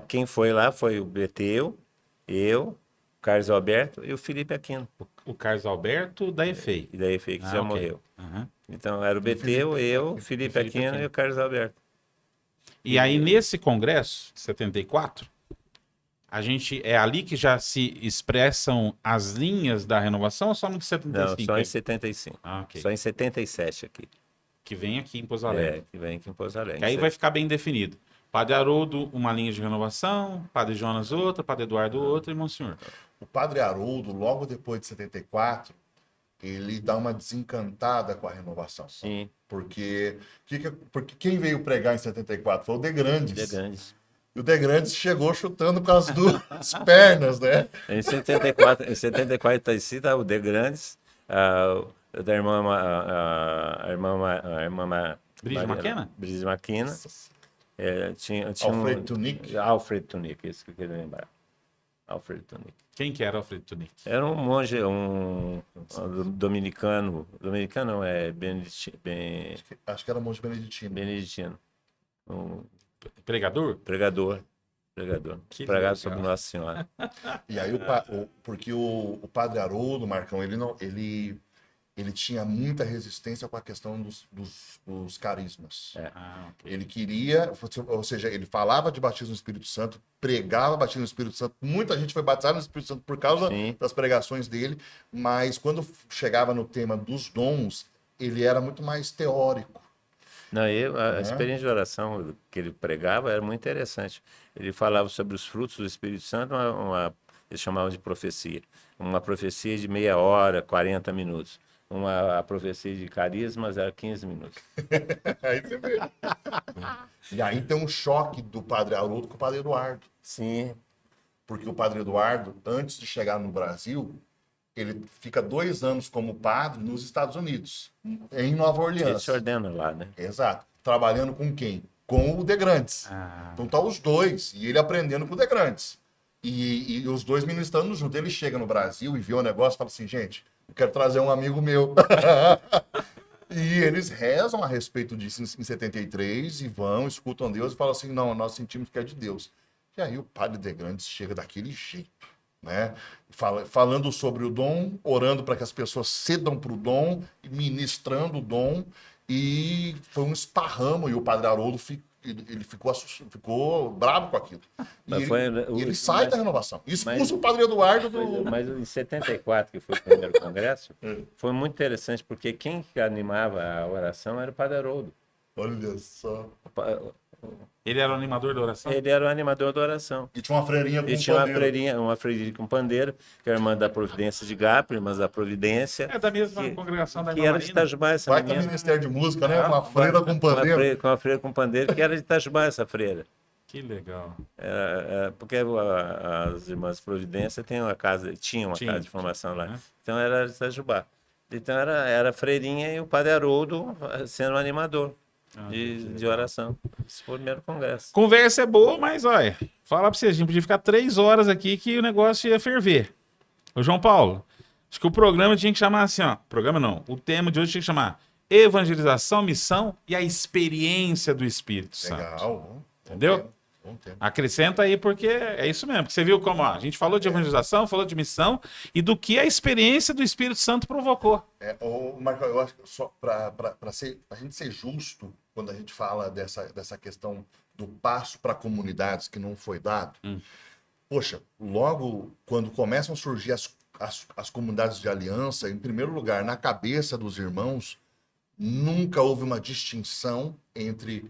Quem foi lá foi o Beteu, eu, o Carlos Alberto e o Felipe Aquino. O Carlos Alberto da EFEI. E da EFEI, que já ok. morreu. Uhum. Então, era o Beteu, eu, o Felipe Aquino e o Carlos Alberto. E aí, nesse congresso, 74, é ali que já se expressam as linhas da renovação ou só no de 75? Não, só em 75. Ah, ok. Só em 77 aqui. Que vem aqui em Pouso Alegre. Que vem aqui em Pouso Alegre. Que aí vai ficar bem definido. Padre Haroldo, uma linha de renovação, Padre Jonas outra, Padre Eduardo outra e Monsenhor. O Padre Haroldo, logo depois de 74, ele dá uma desencantada com a renovação. Sim. Porque quem veio pregar em 74 foi o De Grandes. De Grandes. E o De Grandes chegou chutando com as duas pernas, né? Em 74 está o De Grandes, da irmã Brigide Maquena? Brigide Maquena. Tinha Alfredo Tunic. Alfredo Tunic, isso que eu queria lembrar. Alfredo Tunic. Quem que era Alfredo Tunic? Era um monge, um dominicano. Dominicano não, é Acho que era monge beneditino. beneditino. Um Pregador? pregador. Que Pregava legal. sobre Nossa Senhora. E aí, porque o Padre Haroldo, Marcão, ele tinha muita resistência com a questão dos carismas. Ah, ok. Ele queria, ou seja, ele falava de batismo no Espírito Santo, pregava batismo no Espírito Santo. Muita gente foi batizada no Espírito Santo por causa Sim. das pregações dele, mas quando chegava no tema dos dons, ele era muito mais teórico. Não, a experiência de oração que ele pregava era muito interessante. Ele falava sobre os frutos do Espírito Santo, eles chamavam de profecia. Uma profecia de meia hora, 40 minutos. A profecia de carismas era 15 minutos. Aí você vê. E aí tem um choque do Padre Haroldo com o Padre Eduardo. Sim. Porque o Padre Eduardo, antes de chegar no Brasil, ele fica 2 anos como padre nos Estados Unidos, em Nova Ele Orleans. se ordena lá, né? Exato. Trabalhando com quem? Com o De Grandes. Ah, Então tá os dois, e ele aprendendo com o De Grandes. E os dois ministrando junto. Ele chega no Brasil e vê o negócio e fala assim, gente, eu quero trazer um amigo meu. E eles rezam a respeito disso em 73 e vão, escutam Deus e falam assim, não, nós sentimos que é de Deus. E aí o Padre De Grandes chega daquele jeito, né? Falando sobre o dom, orando para que as pessoas cedam para o dom, ministrando o dom, e foi um esparramo, e o Padre Haroldo ele ficou bravo com aquilo. E ele sai da renovação. Expulsa o Padre Eduardo do... Mas em 74, que foi o primeiro congresso, foi muito interessante, porque quem animava a oração era o Padre Haroldo. Olha só. ele era o animador da oração? Ele era o animador da oração. E tinha uma freirinha com E tinha pandeiro. uma freirinha com pandeiro, que era a irmã da Providência de Gap, irmãs da Providência. É da mesma congregação da Que irmã era de Marina. Itajubá, essa Vai que é menina. Ministério de Música, né? Uma freira com pandeiro. Com a freira com pandeiro, que era de Itajubá, essa freira. Que legal. Porque as irmãs Providência tinham uma casa de formação lá. Né? Então era de Itajubá. Então era a freirinha e o Padre Haroldo sendo o animador de oração. Esse foi o primeiro congresso. Conversa é boa, mas olha, fala pra vocês, a gente podia ficar 3 horas aqui que o negócio ia ferver. Ô João Paulo, Acho que o programa tinha que chamar assim, ó. Programa não. O tema de hoje tinha que chamar Evangelização, Missão e a Experiência do Espírito Santo. Legal. Bom Entendeu? tema, bom tema. Acrescenta aí, porque é isso mesmo. Porque você viu como ó, a gente falou de evangelização, falou de missão e do que a experiência do Espírito Santo provocou. Marco, eu acho que só para a gente ser justo, quando a gente fala dessa questão do passo para comunidades que não foi dado, poxa, logo quando começam a surgir as comunidades de aliança, em primeiro lugar, na cabeça dos irmãos, nunca houve uma distinção entre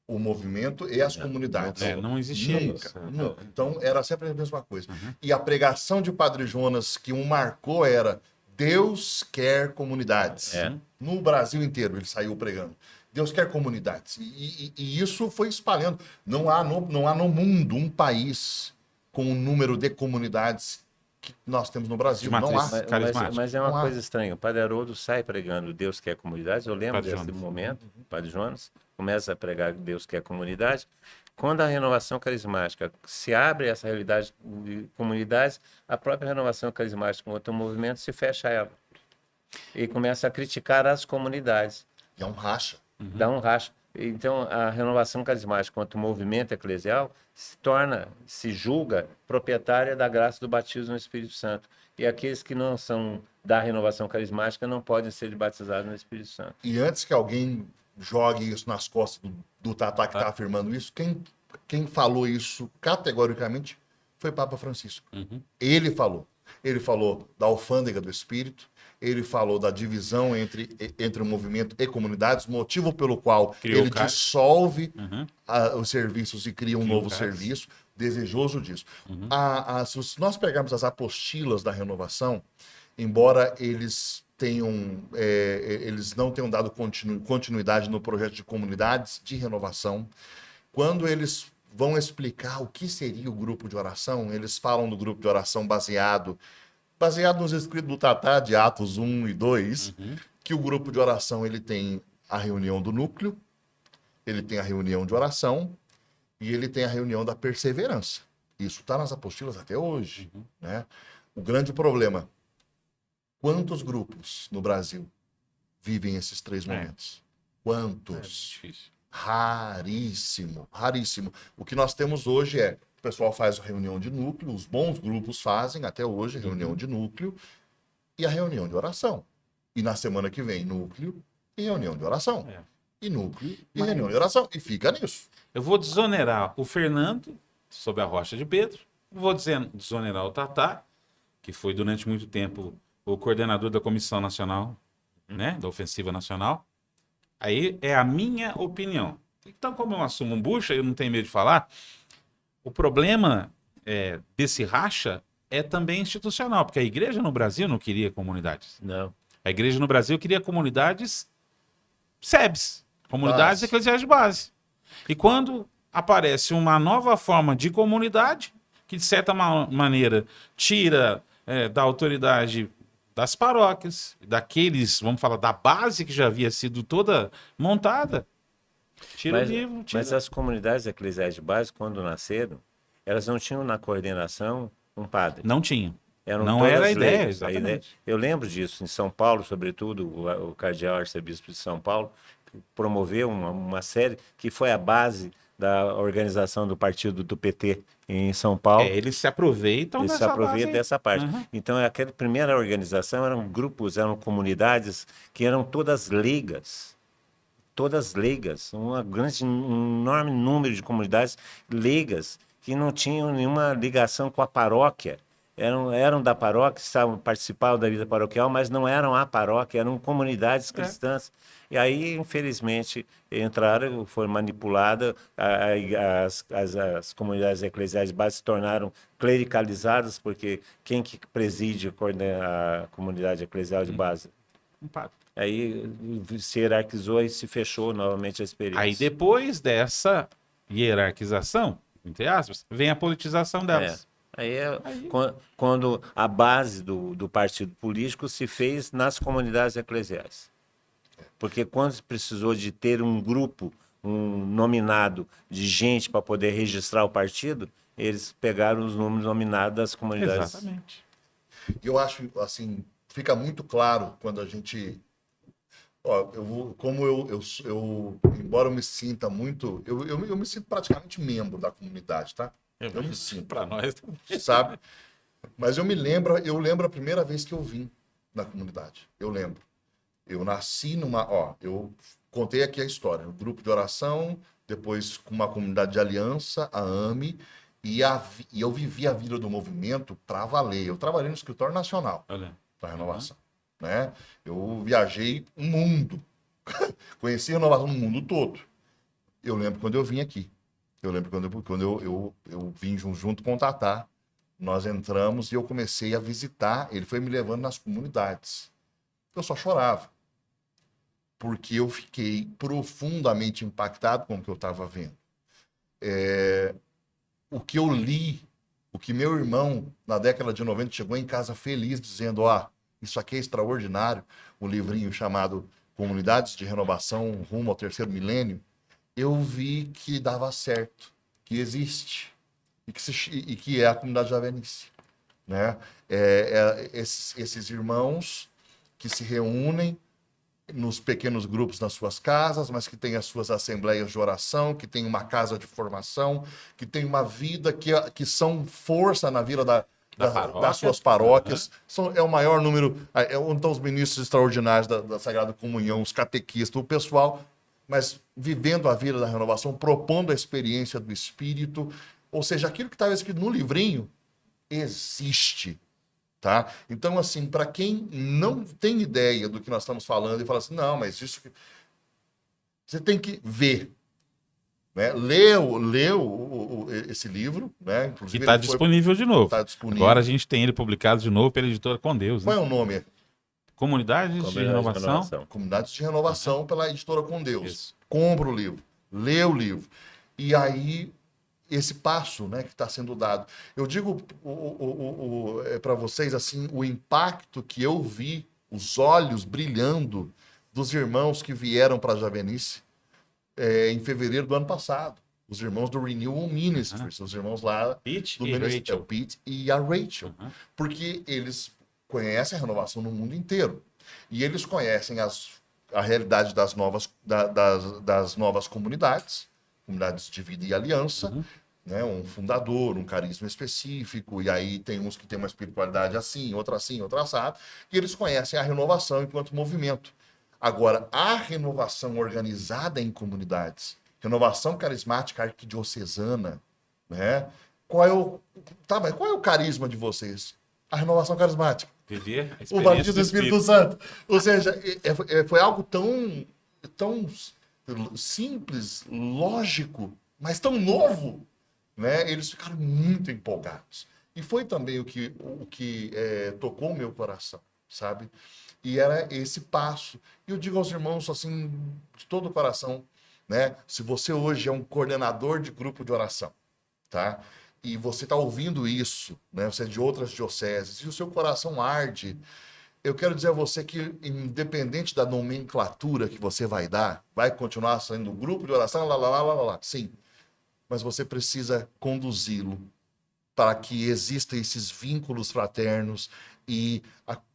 o movimento e as comunidades. Não existia Nunca, isso. nunca. Então, era sempre a mesma coisa. E a pregação de Padre Jonas, que marcou era Deus quer comunidades. No Brasil inteiro ele saiu pregando. Deus quer comunidades. E isso foi espalhando. Não há no mundo um país com o número de comunidades que nós temos no Brasil. De Não matriz há. carismática. Mas é uma Não há. coisa estranha. O Padre Haroldo sai pregando Deus quer comunidade. Eu lembro Padre desse Jonas. momento. O Padre Jonas começa a pregar Deus quer comunidade. Quando a renovação carismática se abre essa realidade de comunidades, a própria renovação carismática com outro movimento se fecha a ela. E começa a criticar as comunidades. E é um racha. Dá um racha. Então, a renovação carismática quanto movimento eclesial se julga proprietária da graça do batismo no Espírito Santo. E aqueles que não são da renovação carismática não podem ser batizados no Espírito Santo. E antes que alguém jogue isso nas costas do Tatá que está afirmando isso, quem falou isso categoricamente foi Papa Francisco. Ele falou. Ele falou da alfândega do Espírito, ele falou da divisão entre o movimento e comunidades, motivo pelo qual Criou ele o CAS. dissolve os serviços e cria um novo CAS. serviço, desejoso disso. Se nós pegarmos as apostilas da renovação, embora eles não tenham dado continuidade no projeto de comunidades de renovação, quando eles vão explicar o que seria o grupo de oração, eles falam do grupo de oração baseado nos escritos do Tatá de Atos 1 e 2, que o grupo de oração ele tem a reunião do núcleo, ele tem a reunião de oração e ele tem a reunião da perseverança. Isso está nas apostilas até hoje. Né? O grande problema, quantos grupos no Brasil vivem esses três momentos? Quantos? Difícil. Raríssimo, raríssimo. O que nós temos hoje o pessoal faz reunião de núcleo, os bons grupos fazem até hoje reunião de núcleo e a reunião de oração. E na semana que vem, núcleo e reunião de oração. E núcleo e reunião de oração. E fica nisso. Eu vou desonerar o Fernando, sob a rocha de Pedro. Vou desonerar o Tatá, que foi durante muito tempo o coordenador da Comissão Nacional, né, da Ofensiva Nacional. Aí é a minha opinião. Então, como eu assumo um bucha, eu não tenho medo de falar, o problema desse racha é também institucional, porque a igreja no Brasil não queria comunidades. Não. A igreja no Brasil queria comunidades SEBs, comunidades Base. eclesiais de base. E quando aparece uma nova forma de comunidade, que de certa maneira tira da autoridade das paróquias, daqueles, vamos falar, da base que já havia sido toda montada, tira o livro. Tira. Mas as comunidades eclesiais de base, quando nasceram, elas não tinham na coordenação um padre. Não tinha. Eram Não todas era a ideia, leigas. exatamente. Eu lembro disso, em São Paulo, sobretudo, o cardeal arcebispo de São Paulo promoveu uma série que foi a base da organização do partido do PT em São Paulo. Eles se aproveitam Eles se dessa aproveitam base aí. dessa parte. Então, aquela primeira organização eram grupos, eram comunidades que eram todas leigas. Todas leigas. Um enorme número de comunidades leigas que não tinham nenhuma ligação com a paróquia. Eram da paróquia, participavam da vida paroquial, mas não eram a paróquia, eram comunidades cristãs. E aí, infelizmente, foi manipulada, as comunidades eclesiais de base se tornaram clericalizadas, porque quem que preside a comunidade eclesial de base? Um padre. Aí se hierarquizou e se fechou novamente a experiência. Aí depois dessa hierarquização, entre aspas, vem a politização delas. Quando a base do partido político se fez nas comunidades eclesiais. Porque quando se precisou de ter um grupo, um nominado de gente para poder registrar o partido, eles pegaram os números nominados das comunidades. Exatamente. Eu acho, assim, fica muito claro quando a gente... Ó, embora eu me sinta muito... Eu me sinto praticamente membro da comunidade, tá? Eu me sinto. Para nós. Sabe? Mas eu lembro a primeira vez que eu vim na comunidade. Eu lembro. Eu nasci numa... Ó, eu contei aqui a história. Um grupo de oração, depois com uma comunidade de aliança, a AME, e eu vivi a vida do movimento para valer. Eu trabalhei no escritório nacional da renovação. Né? Eu viajei o mundo. Conheci a renovação no mundo todo. Eu lembro quando eu vim aqui. Eu lembro quando eu vim junto com o Tatá. Nós entramos e eu comecei a visitar. Ele foi me levando nas comunidades. Eu só chorava. Porque eu fiquei profundamente impactado com o que eu estava vendo. O que eu li, o que meu irmão, na década de 90, chegou em casa feliz, dizendo, isso aqui é extraordinário, um livrinho chamado Comunidades de Renovação Rumo ao Terceiro Milênio, eu vi que dava certo, que existe, e que é a comunidade javenice. Né? Esses irmãos que se reúnem nos pequenos grupos nas suas casas, mas que têm as suas assembleias de oração, que têm uma casa de formação, que têm uma vida que são força na vida das suas paróquias. É o maior número, onde estão os ministros extraordinários da Sagrada Comunhão, os catequistas, o pessoal, mas vivendo a vida da renovação, propondo a experiência do Espírito. Ou seja, aquilo que estava escrito no livrinho existe. Tá? Então, assim, para quem não tem ideia do que nós estamos falando e fala assim, não, mas isso... Você tem que ver. Né? Leu esse livro, né? Inclusive, está disponível de novo. Tá disponível. Agora a gente tem ele publicado de novo pela editora Com Deus. Qual é o nome? Comunidades de Renovação. Comunidades de Renovação pela editora Com Deus. Isso. Compra o livro, lê o livro. E aí, esse passo, né, que está sendo dado. Eu digo para vocês assim, o impacto que eu vi, os olhos brilhando dos irmãos que vieram para a Javenice em fevereiro do ano passado. Os irmãos do Renewal Ministries, os irmãos lá Pete do e Rachel. O Pete e a Rachel. Porque eles conhecem a renovação no mundo inteiro. E eles conhecem a realidade das novas comunidades de vida e aliança, né? Um fundador, um carisma específico, e aí tem uns que têm uma espiritualidade assim, outra assado, e eles conhecem a renovação enquanto movimento. Agora, a renovação organizada em comunidades, renovação carismática arquidiocesana, né? Qual é o carisma de vocês? A renovação carismática. Viver o batismo do Espírito Santo. Ou seja, foi algo tão simples, lógico, mas tão novo, né? Eles ficaram muito empolgados. E foi também o que tocou o meu coração, sabe? E era esse passo. E eu digo aos irmãos, assim, de todo o coração, né? Se você hoje é um coordenador de grupo de oração, tá? E você está ouvindo isso, né? Você é de outras dioceses, e o seu coração arde, eu quero dizer a você que, independente da nomenclatura que você vai dar, vai continuar sendo um grupo de oração, sim. Mas você precisa conduzi-lo para que existam esses vínculos fraternos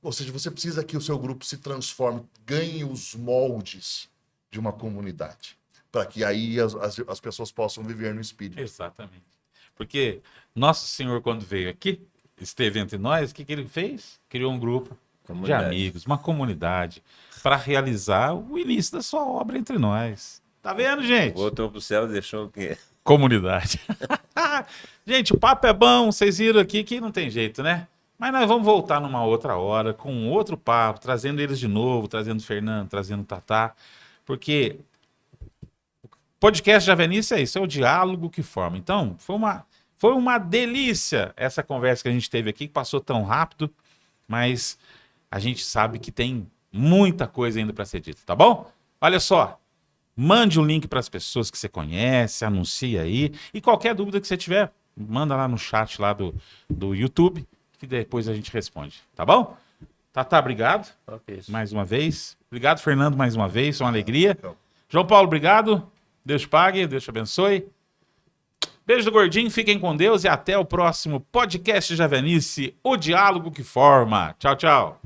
ou seja, você precisa que o seu grupo se transforme, ganhe os moldes de uma comunidade, para que aí as pessoas possam viver no Espírito. Exatamente. Porque Nosso Senhor, quando veio aqui, esteve entre nós, o que ele fez? Criou um grupo de amigos, uma comunidade, para realizar o início da sua obra entre nós. Tá vendo, gente? Voltou pro céu e deixou o quê? Comunidade. Gente, o papo é bom, vocês viram aqui que não tem jeito, né? Mas nós vamos voltar numa outra hora, com outro papo, trazendo eles de novo, trazendo o Fernando, trazendo o Tatá, porque o podcast Javenice é isso, é o diálogo que forma. Então, foi uma delícia essa conversa que a gente teve aqui, que passou tão rápido, mas a gente sabe que tem muita coisa ainda para ser dita, tá bom? Olha só, mande um link para as pessoas que você conhece, anuncie aí, e qualquer dúvida que você tiver, manda lá no chat lá do YouTube, que depois a gente responde, tá bom? Tatá, obrigado mais uma vez. Obrigado, Fernando, mais uma vez, foi uma alegria. João Paulo, obrigado. Deus te pague, Deus te abençoe. Beijo do Gordinho, fiquem com Deus e até o próximo podcast Javenice, o diálogo que forma. Tchau, tchau.